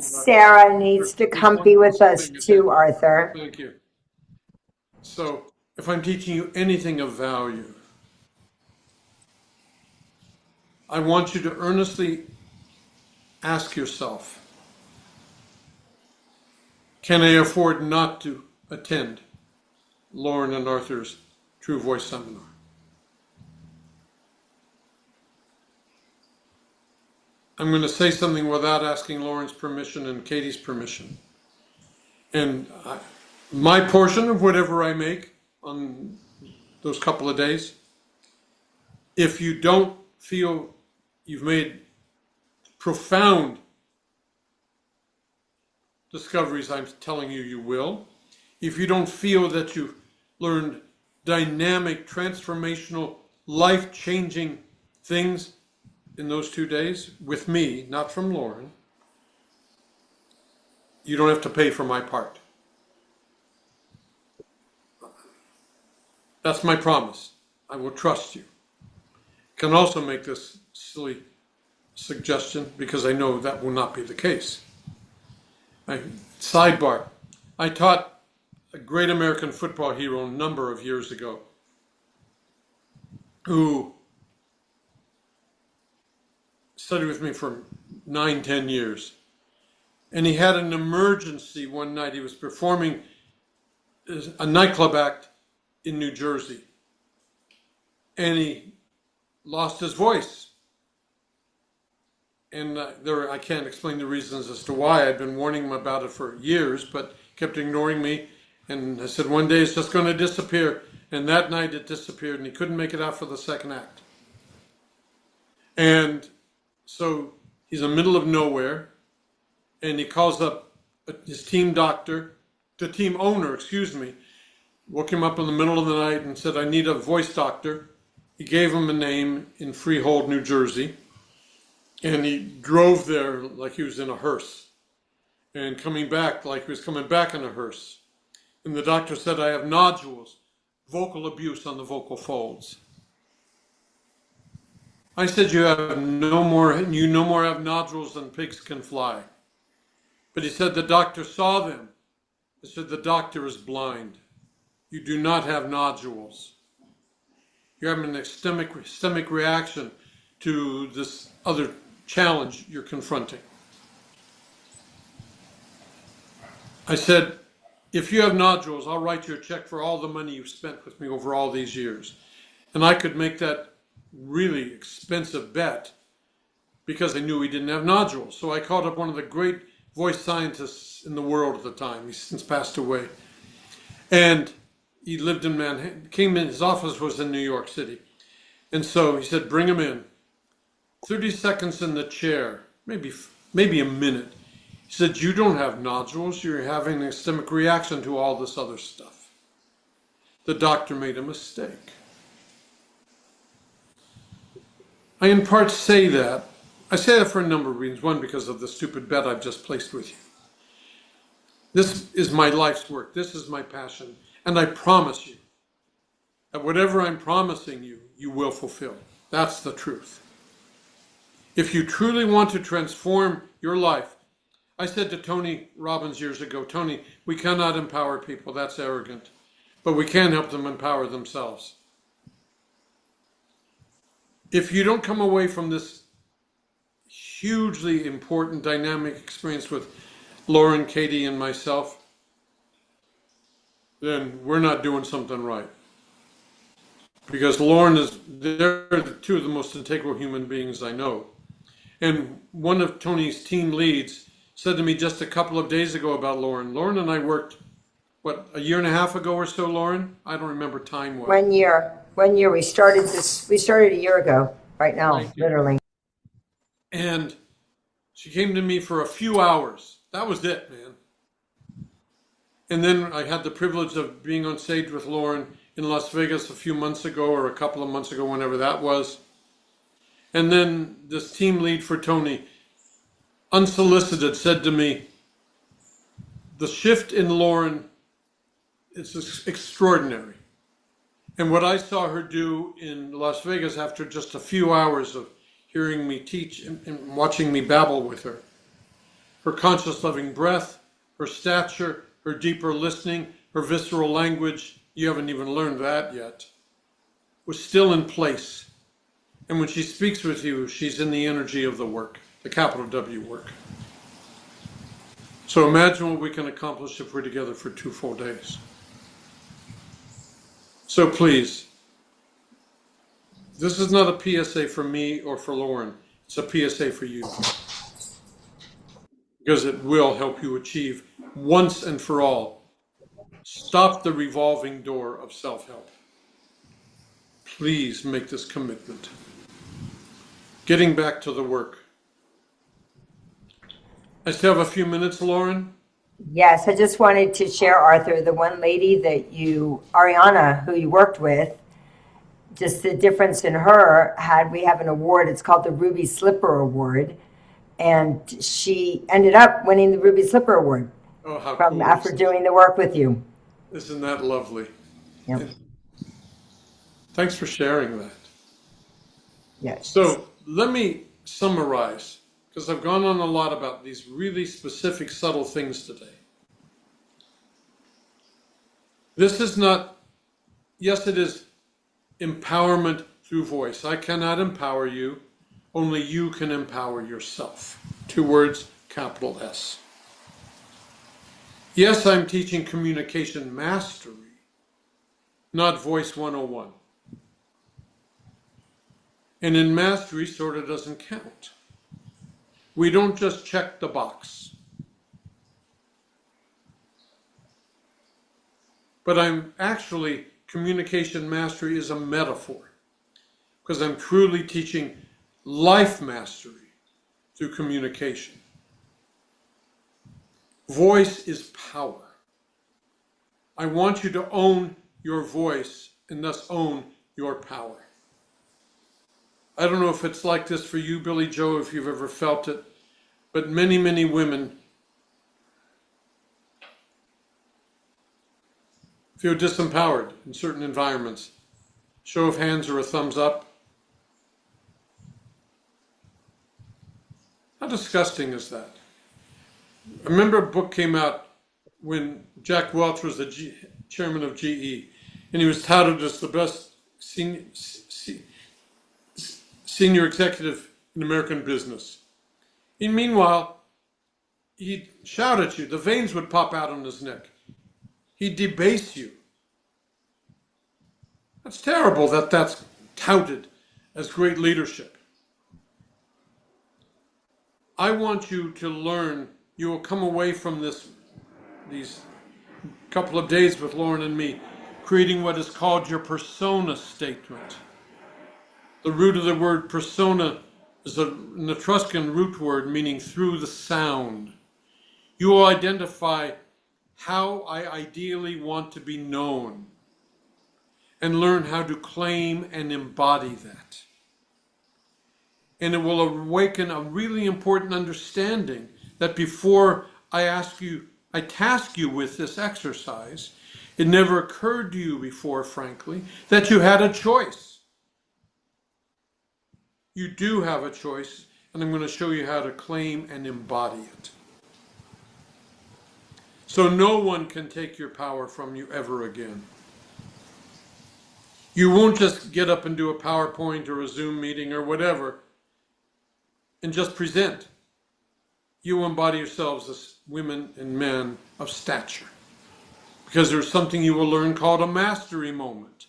Sarah needs to come be with us too, Arthur. Thank you. So, if I'm teaching you anything of value, I want you to earnestly ask yourself, can I afford not to attend Loren and Arthur's True Voice Seminar? I'm going to say something without asking Loren's permission and Katie's permission. And my portion of whatever I make on those couple of days, if you don't feel you've made profound discoveries, I'm telling you, you will. If you don't feel that you've learned dynamic, transformational, life-changing things in those 2 days, with me, not from Loren, you don't have to pay for my part. That's my promise. I will trust you. Can also make this silly suggestion, because I know that will not be the case. Sidebar. I taught a great American football hero a number of years ago who studied with me for 9-10 years. And he had an emergency one night. He was performing a nightclub act in New Jersey. And he lost his voice. And I can't explain the reasons as to why. I'd been warning him about it for years, but kept ignoring me. And I said, one day it's just going to disappear. And that night it disappeared, and he couldn't make it out for the second act. And so he's in the middle of nowhere, and he calls up his team doctor, the team owner, woke him up in the middle of the night and said, I need a voice doctor. He gave him a name in Freehold, New Jersey. And he drove there like he was in a hearse, and coming back like he was coming back in a hearse. And the doctor said, I have nodules, vocal abuse on the vocal folds. I said, you no more have nodules than pigs can fly. But he said the doctor saw them. He said, the doctor is blind. You do not have nodules. You're having an systemic reaction to this other challenge you're confronting. I said, if you have nodules, I'll write you a check for all the money you've spent with me over all these years. And I could make that really expensive bet because I knew he didn't have nodules. So I called up one of the great voice scientists in the world at the time. He's since passed away. And he lived in Manhattan, his office was in New York City. And so he said, bring him in. 30 seconds in the chair, maybe a minute. He said, you don't have nodules. You're having a systemic reaction to all this other stuff. The doctor made a mistake. I in part say that. I say that for a number of reasons. One, because of the stupid bet I've just placed with you. This is my life's work. This is my passion. And I promise you that whatever I'm promising you, you will fulfill. That's the truth. If you truly want to transform your life, I said to Tony Robbins years ago, Tony, we cannot empower people. That's arrogant. But we can help them empower themselves. If you don't come away from this hugely important dynamic experience with Loren, Katie, and myself, then we're not doing something right. Because they're two of the most integral human beings I know. And one of Tony's team leads said to me just a couple of days ago about Loren. Loren and I worked, a year and a half ago or so, Loren? I don't remember time-wise. 1 year. 1 year. We started a year ago, right now, literally. And she came to me for a few hours. That was it, man. And then I had the privilege of being on stage with Loren in Las Vegas a few months ago, or a couple of months ago, whenever that was. And then this team lead for Tony, unsolicited, said to me, the shift in Loren is extraordinary. And what I saw her do in Las Vegas after just a few hours of hearing me teach and watching me babble with her, her conscious loving breath, her stature, her deeper listening, her visceral language, you haven't even learned that yet, was still in place. And when she speaks with you, she's in the energy of the work, the capital W work. So imagine what we can accomplish if we're together for 2 full days. So please, this is not a PSA for me or for Loren. It's a PSA for you. Because it will help you achieve, once and for all, stop the revolving door of self-help. Please make this commitment. Getting back to the work. I still have a few minutes, Loren. Yes, I just wanted to share, Arthur, the one lady that Ariana, who you worked with, just the difference in her we have an award. It's called the Ruby Slipper Award. And she ended up winning the Ruby Slipper Award after doing the work with you. Isn't that lovely? Yep. Thanks for sharing that. Yes. So let me summarize, because I've gone on a lot about these really specific, subtle things today. This is not, yes, it is empowerment through voice. I cannot empower you. Only you can empower yourself. 2 words, capital S. Yes, I'm teaching communication mastery, not voice 101. And in mastery, sort of doesn't count. We don't just check the box. But communication mastery is a metaphor, because I'm truly teaching life mastery through communication. Voice is power. I want you to own your voice and thus own your power. I don't know if it's like this for you, Billy Joe, if you've ever felt it, but many, many women feel disempowered in certain environments. Show of hands or a thumbs up. How disgusting is that? I remember a book came out when Jack Welch was the chairman of GE, and he was touted as the best senior executive in American business. And meanwhile, he'd shout at you. The veins would pop out on his neck. He'd debase you. That's terrible that that's touted as great leadership. I want you to learn, you will come away from these couple of days with Loren and me, creating what is called your persona statement. The root of the word persona is an Etruscan root word meaning through the sound. You will identify how I ideally want to be known and learn how to claim and embody that. And it will awaken a really important understanding that before I task you with this exercise, it never occurred to you before, frankly, that you had a choice. You do have a choice, and I'm going to show you how to claim and embody it. So no one can take your power from you ever again. You won't just get up and do a PowerPoint or a Zoom meeting or whatever and just present. You embody yourselves as women and men of stature. Because there's something you will learn called a mastery moment.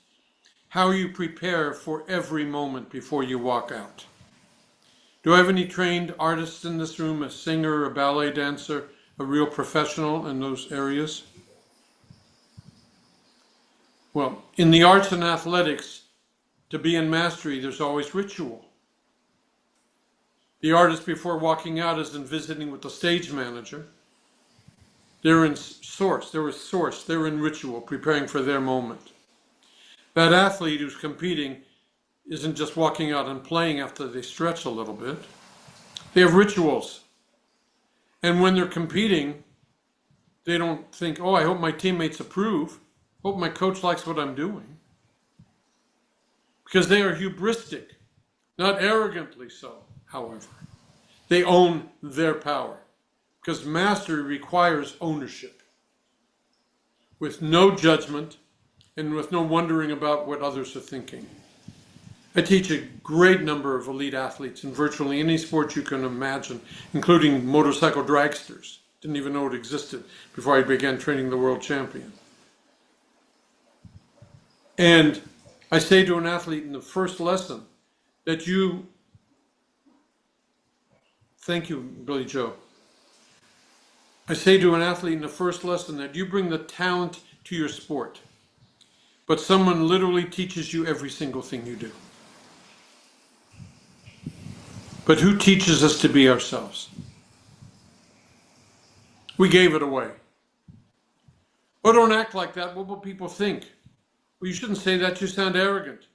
How you prepare for every moment before you walk out. Do I have any trained artists in this room? A singer, a ballet dancer, a real professional in those areas? Well, in the arts and athletics, to be in mastery, there's always ritual. The artist before walking out isn't visiting with the stage manager. They're in source, they're in ritual, preparing for their moment. That athlete who's competing isn't just walking out and playing after they stretch a little bit. They have rituals. And when they're competing, they don't think, oh, I hope my teammates approve. Hope my coach likes what I'm doing. Because they are hubristic, not arrogantly so, however. They own their power. Because mastery requires ownership. With no judgment and with no wondering about what others are thinking. I teach a great number of elite athletes in virtually any sport you can imagine, including motorcycle dragsters. Didn't even know it existed before I began training the world champion. And I say to an athlete in the first lesson that thank you, Billy Joe. I say to an athlete in the first lesson that you bring the talent to your sport, but someone literally teaches you every single thing you do. But who teaches us to be ourselves? We gave it away. Oh, don't act like that. What will people think? Well, you shouldn't say that. You sound arrogant.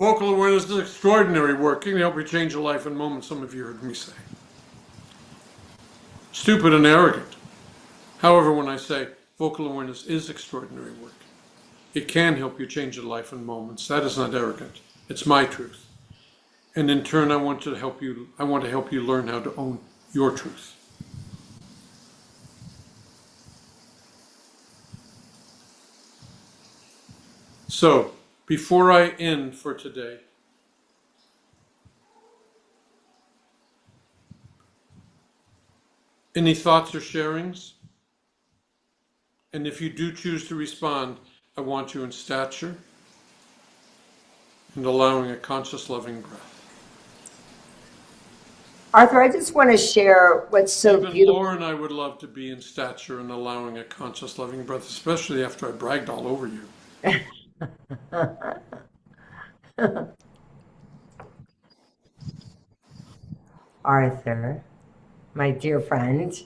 Vocal awareness is extraordinary work. It can help you change your life in moments, some of you heard me say. Stupid and arrogant. However, when I say vocal awareness is extraordinary work, it can help you change your life in moments. That is not arrogant. It's my truth. And in turn, I want to help you learn how to own your truth. So, before I end for today, any thoughts or sharings? And if you do choose to respond, I want you in stature and allowing a conscious, loving breath. Arthur, I just want to share what's so Even beautiful. Loren, I would love to be in stature and allowing a conscious, loving breath, especially after I bragged all over you. Arthur, my dear friend,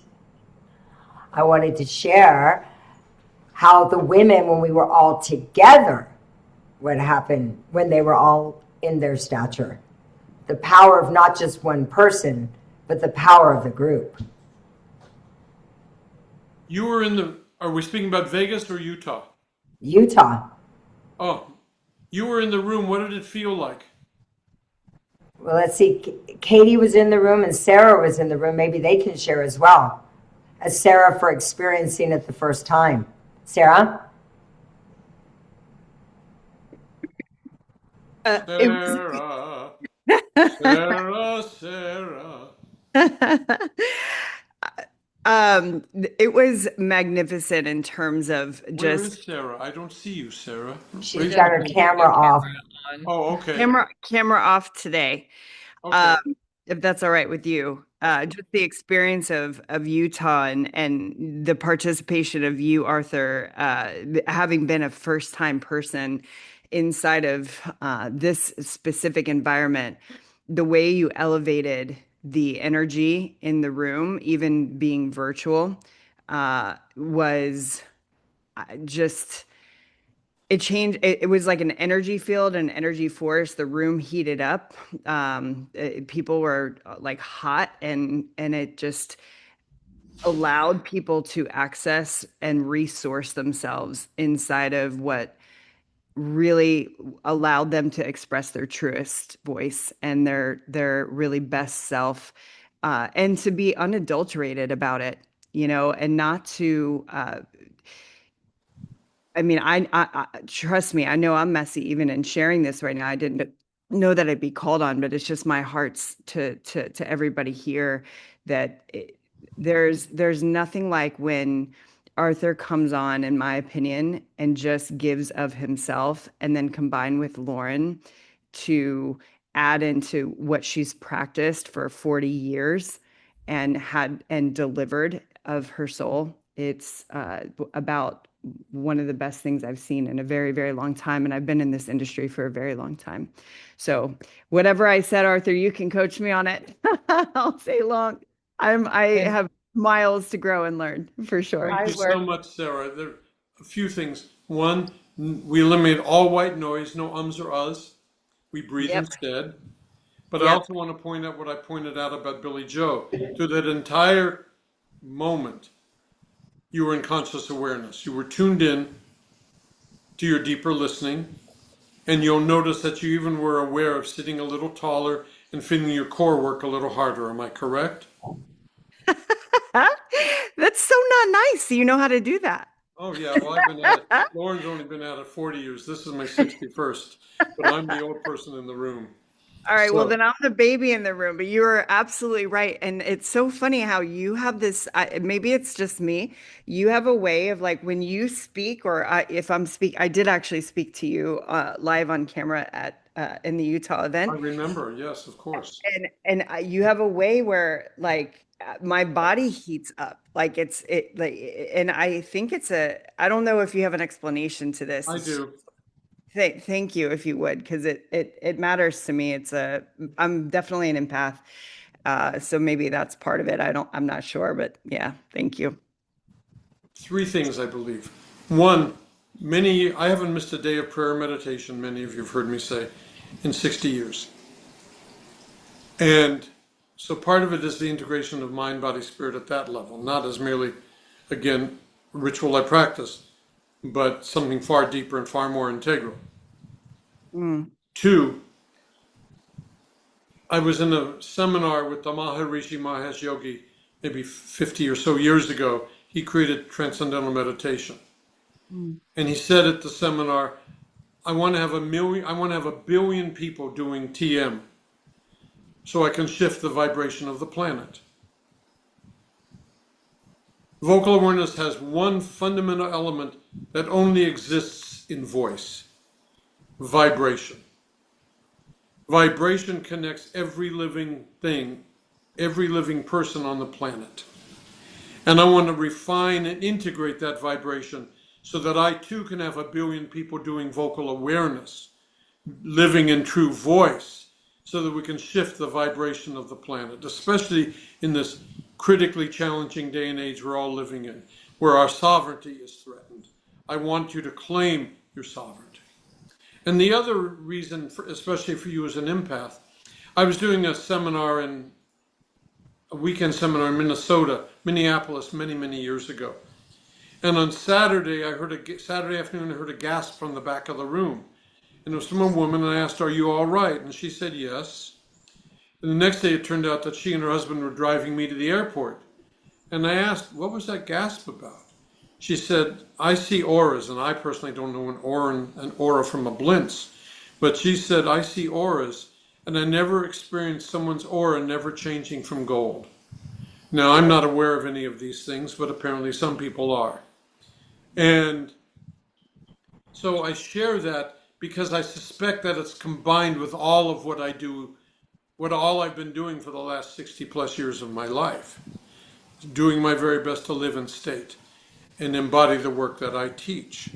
I wanted to share how the women, when we were all together, what happened when they were all in their stature. The power of not just one person, but the power of the group. You were are we speaking about Vegas or Utah? Utah. Oh, you were in the room. What did it feel like? Well, let's see. Katie was in the room and Sarah was in the room. Maybe they can share as well. As Sarah for experiencing it the first time. Sarah? Sarah. Sarah. It was magnificent in terms of just. Where is Sarah? I don't see you, Sarah. She's got her camera off. Oh, okay. Camera off today. Okay. If that's all right with you. Just the experience of Utah and the participation of you, Arthur, having been a first-time person inside of this specific environment, the way you elevated the energy in the room, even being virtual, was just, it changed. It was like an energy field, an energy force. The room heated up. People were like hot, and it just allowed people to access and resource themselves inside of what really allowed them to express their truest voice and their really best self, and to be unadulterated about it, and not to I mean, I trust me, I know I'm messy even in sharing this right now. I didn't know that I'd be called on, but it's just my heart's to everybody here that there's nothing like when Arthur comes on, in my opinion, and just gives of himself, and then combined with Loren to add into what she's practiced for 40 years and had and delivered of her soul. It's about one of the best things I've seen in a very, very long time. And I've been in this industry for a very long time. So whatever I said, Arthur, you can coach me on it all day long. I have miles to grow and learn for sure. Thank you so much, Sarah. There are a few things. One, we eliminate all white noise, no ums or uhs. We breathe instead. But I also want to point out what I pointed out about Billy Joe. Through that entire moment, you were in conscious awareness. You were tuned in to your deeper listening. And you'll notice that you even were aware of sitting a little taller and feeling your core work a little harder. Am I correct? That's so not nice. You know how to do that. Oh, yeah. Well, I've been at it. Loren's only been at it 40 years. This is my 61st. But I'm the old person in the room. All right, well, then I'm the baby in the room, but you are absolutely right. And it's so funny how you have this, maybe it's just me, you have a way of like when you speak, or if I'm I did actually speak to you live on camera at in the Utah event. I remember, yes, of course. And you have a way where like my body heats up, like and I think I don't know if you have an explanation to this. I do. Thank you, if you would, because it matters to me. I'm definitely an empath, so maybe that's part of it. I'm not sure, but yeah, thank you. Three things, I believe. One, I haven't missed a day of prayer or meditation, many of you have heard me say, in 60 years. And so part of it is the integration of mind, body, spirit at that level, not as merely, again, ritual I practice, but something far deeper and far more integral. Two, I was in a seminar with the Maharishi Mahesh Yogi maybe 50 or so years ago. He created transcendental meditation. And he said at the seminar, I want to have a billion people doing TM so I can shift the vibration of the planet. Vocal awareness has one fundamental element that only exists in voice: vibration. Vibration connects every living thing, every living person on the planet. And I want to refine and integrate that vibration so that I too can have a billion people doing vocal awareness, living in true voice, so that we can shift the vibration of the planet, especially in this critically challenging day and age we're all living in, where our sovereignty is threatened. I want you to claim your sovereignty. And the other reason, especially for you as an empath, I was doing a weekend seminar in Minneapolis, many, many years ago. And on Saturday afternoon, I heard a gasp from the back of the room. And it was from a woman, and I asked, "Are you all right?" And she said, "Yes." And the next day, it turned out that she and her husband were driving me to the airport. And I asked, "What was that gasp about?" She said, "I see auras," and I personally don't know an aura from a blintz. But she said, "I see auras, and I never experienced someone's aura never changing from gold." Now, I'm not aware of any of these things, but apparently some people are. And so I share that because I suspect that it's combined with all of what I do, all I've been doing for the last 60 plus years of my life, doing my very best to live in state and embody the work that I teach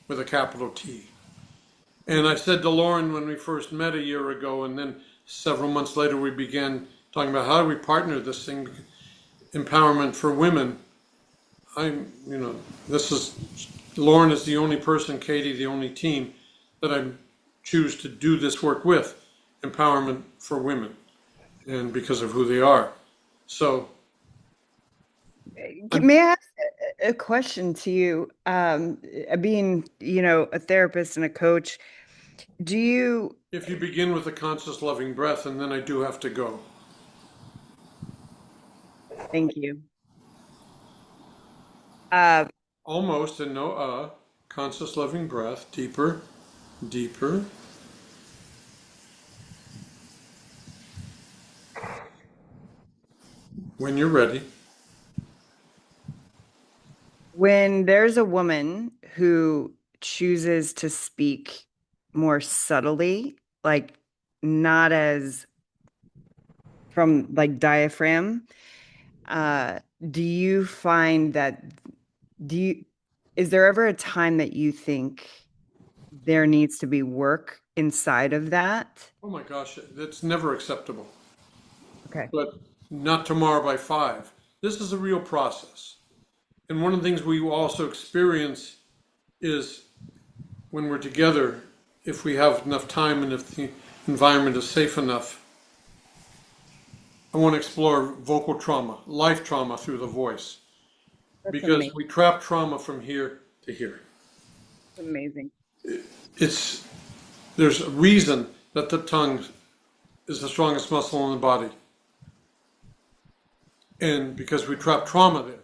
with a capital T. And I said to Loren when we first met a year ago, and then several months later we began talking about how do we partner this thing, empowerment for women. This is, Loren is the only person, Katie, the only team that I choose to do this work with, empowerment for women, and because of who they are. So. May I ask a question to you? Being, a therapist and a coach, do you? If you begin with a conscious loving breath, and then I do have to go. Thank you. Almost, and no conscious loving breath, deeper, deeper. When you're ready. When there's a woman who chooses to speak more subtly, like not as from like diaphragm, do you find that, is there ever a time that you think there needs to be work inside of that? Oh my gosh, that's never acceptable. Okay. But not tomorrow by 5. This is a real process. And one of the things we also experience is when we're together, if we have enough time and if the environment is safe enough, I want to explore vocal trauma, life trauma through the voice. That's because amazing. we trap trauma from here to here. Amazing. There's a reason that the tongue is the strongest muscle in the body. And because we trap trauma there.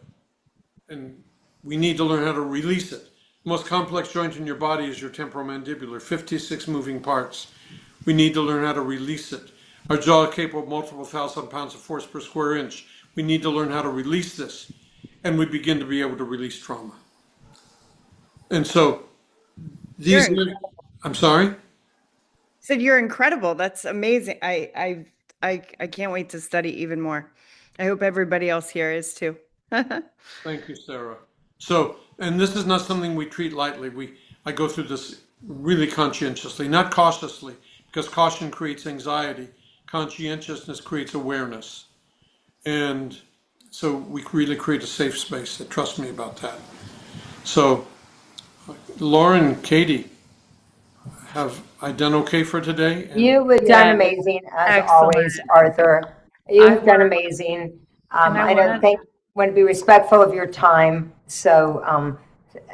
And we need to learn how to release it. The most complex joint in your body is your temporomandibular, 56 moving parts. We need to learn how to release it. Our jaw is capable of multiple thousand pounds of force per square inch. We need to learn how to release this. And we begin to be able to release trauma. And so, I'm sorry? Said you're incredible. That's amazing. I can't wait to study even more. I hope everybody else here is too. Thank you, Sarah. So, and this is not something we treat lightly. I go through this really conscientiously, not cautiously, because caution creates anxiety. Conscientiousness creates awareness. And so we really create a safe space. Trust me about that. So, Loren, Katie, have I done okay for today? You've done amazing, as always, Arthur. You've done amazing. I don't want to be respectful of your time. So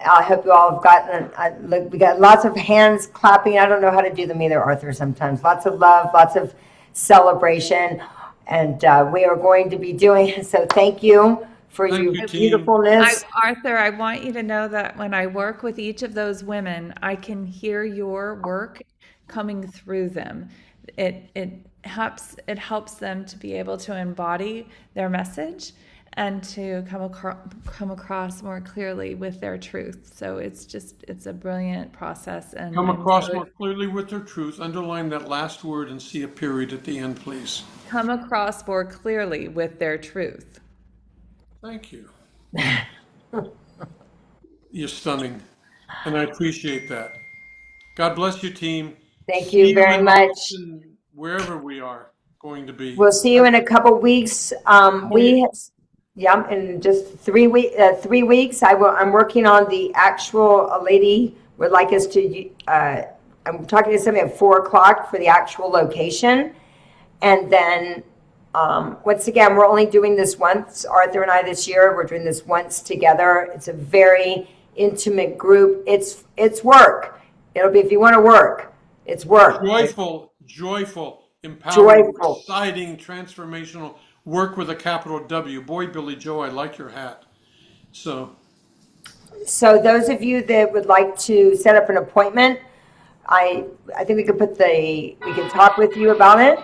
I hope you all have gotten, we got lots of hands clapping. I don't know how to do them either, Arthur, sometimes. Lots of love, lots of celebration. And we are going to be doing, so thank you for your beautifulness. Arthur, I want you to know that when I work with each of those women, I can hear your work coming through them. It helps them to be able to embody their message and to come across more clearly with their truth. So it's a brilliant process. And come across more clearly with their truth. Underline that last word and see a period at the end, please. Come across more clearly with their truth. Thank you. You're stunning. And I appreciate that. God bless you, team. Thank you very much. Wherever we are going to be. We'll see you in a couple weeks. In just 3 weeks, I'm working on the actual, a lady would like us to, I'm talking to somebody at 4 o'clock for the actual location. And then, once again, we're only doing this once, Arthur and I, this year. We're doing this once together. It's a very intimate group. It's work. It'll be, if you want to work, it's work. Joyful, empowering, exciting, transformational work with a capital W. Boy, Billy Joe, I like your hat. So those of you that would like to set up an appointment, I think we can talk with you about it.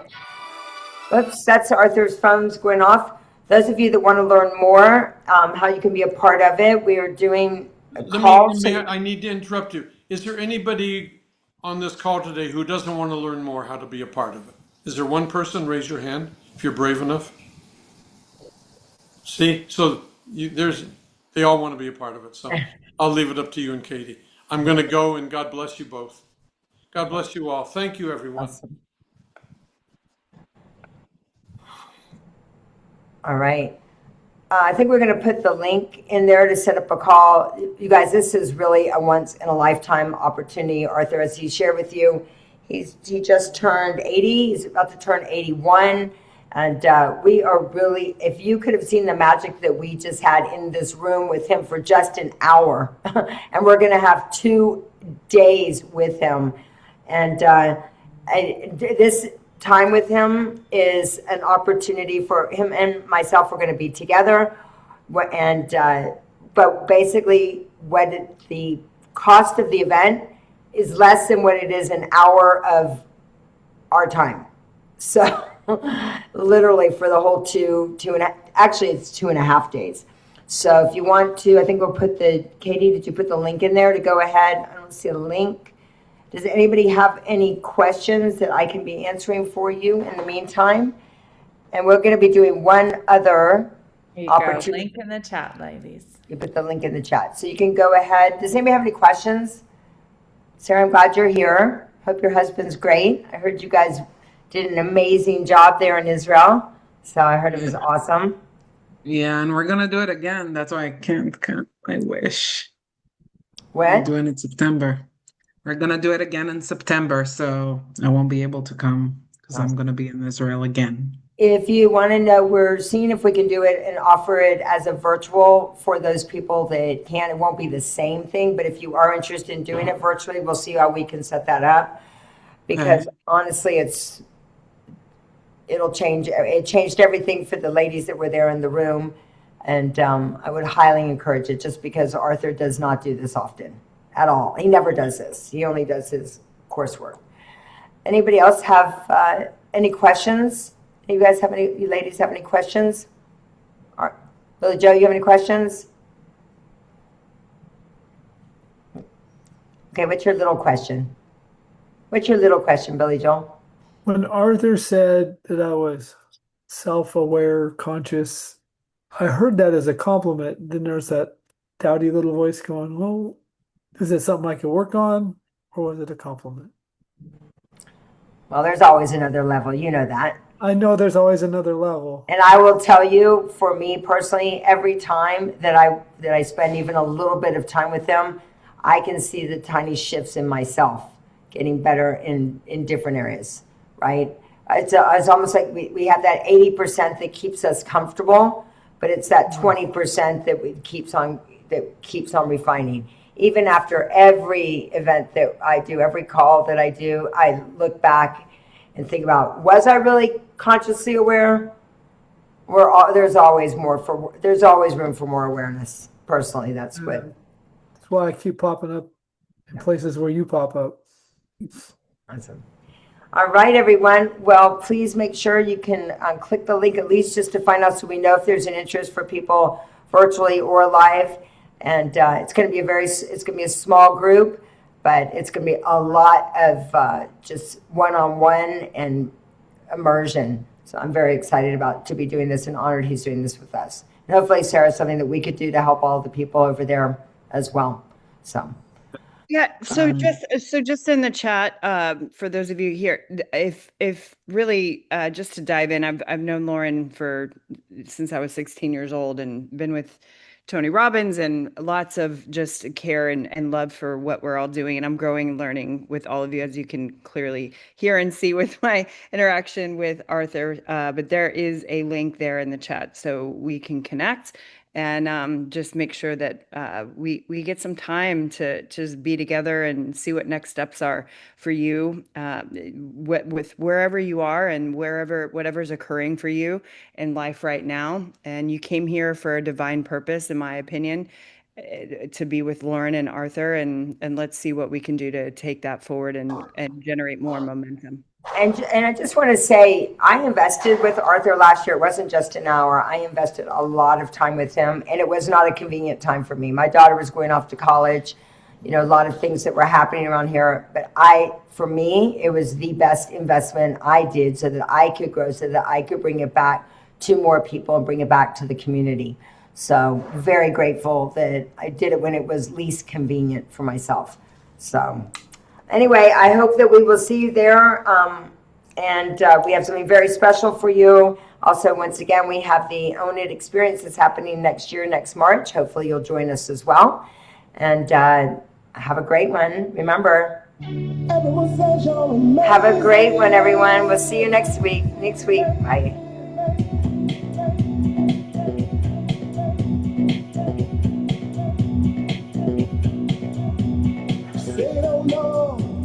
Oops, that's Arthur's phone's going off. Those of you that want to learn more, how you can be a part of it, we are doing calls. I need to interrupt you. Is there anybody on this call today who doesn't want to learn more how to be a part of it? Is there one person? Raise your hand if you're brave enough. See, so they all want to be a part of it. So I'll leave it up to you and Katie. I'm going to go, and God bless you both. God bless you all. Thank you, everyone. Awesome. All right. I think we're going to put the link in there to set up a call. You guys, this is really a once in a lifetime opportunity. Arthur, as he shared with you, he just turned 80. He's about to turn 81. And we are really, if you could have seen the magic that we just had in this room with him for just an hour, and we're going to have 2 days with him. And this time with him is an opportunity for him and myself. We're going to be together, and but basically, what the cost of the event is less than what it is an hour of our time. So literally for the whole actually it's 2.5 days. So if you want to, I think we'll put Katie, did you put the link in there to go ahead? I don't see a link. Does anybody have any questions that I can be answering for you in the meantime? And we're going to be doing one other opportunity. Link in the chat, ladies. You put the link in the chat. So you can go ahead. Does anybody have any questions? Sarah, I'm glad you're here. Hope your husband's great. I heard you guys did an amazing job there in Israel. So I heard it was awesome. Yeah, and we're gonna do it again. That's why I can't. I wish. When? We're doing it September. We're gonna do it again in September, so I won't be able to come because I'm gonna be in Israel again. If you want to know, we're seeing if we can do it and offer it as a virtual for those people that can. It won't be the same thing, but if you are interested in doing it virtually, we'll see how we can set that up. Because honestly, it'll change. It changed everything for the ladies that were there in the room, and I would highly encourage it. Just because Arthur does not do this often at all. He never does this. He only does his coursework. Anybody else have any questions? You guys have any? You ladies have any questions? All right. Billy Joe, you have any questions? Okay, what's your little question? What's your little question, Billy Joel? When Arthur said that I was self-aware, conscious, I heard that as a compliment. Then there's that doubty little voice going, well, is it something I can work on, or was it a compliment? Well, there's always another level. You know that. I know there's always another level. And I will tell you, for me personally, every time that I spend even a little bit of time with them, I can see the tiny shifts in myself getting better in different areas, right? It's almost like we have that 80% that keeps us comfortable, but it's that 20% that keeps on refining. Even after every event that I do, every call that I do, I look back and think about, was I really consciously aware? There's always room for more awareness. Personally, that's what. That's why I keep popping up in places where you pop up. Awesome. All right, everyone. Well, please make sure you can click the link at least just to find out, so we know if there's an interest for people virtually or live. And it's going to be a small group, but it's going to be a lot of just one-on-one and immersion. So I'm very excited to be doing this and honored he's doing this with us. And hopefully, Sarah, something that we could do to help all the people over there as well. So. Yeah. So just in the chat, for those of you here, if really just to dive in, I've known Loren since I was 16 years old and been with Tony Robbins and lots of just care and love for what we're all doing. And I'm growing and learning with all of you, as you can clearly hear and see with my interaction with Arthur. But there is a link there in the chat so we can connect. And just make sure that we get some time to just be together and see what next steps are for you with wherever you are and whatever's occurring for you in life right now. And you came here for a divine purpose, in my opinion, to be with Loren and Arthur. And let's see what we can do to take that forward and generate more momentum. And I just want to say, I invested with Arthur last year. It wasn't just an hour. I invested a lot of time with him, and it was not a convenient time for me. My daughter was going off to college, a lot of things that were happening around here. But for me, it was the best investment I did so that I could grow, so that I could bring it back to more people and bring it back to the community. So very grateful that I did it when it was least convenient for myself. So. Anyway, I hope that we will see you there. And we have something very special for you. Also, once again, we have the Own It experience that's happening next year, next March. Hopefully you'll join us as well. And have a great one. Remember, have a great one, everyone. We'll see you next week. Bye.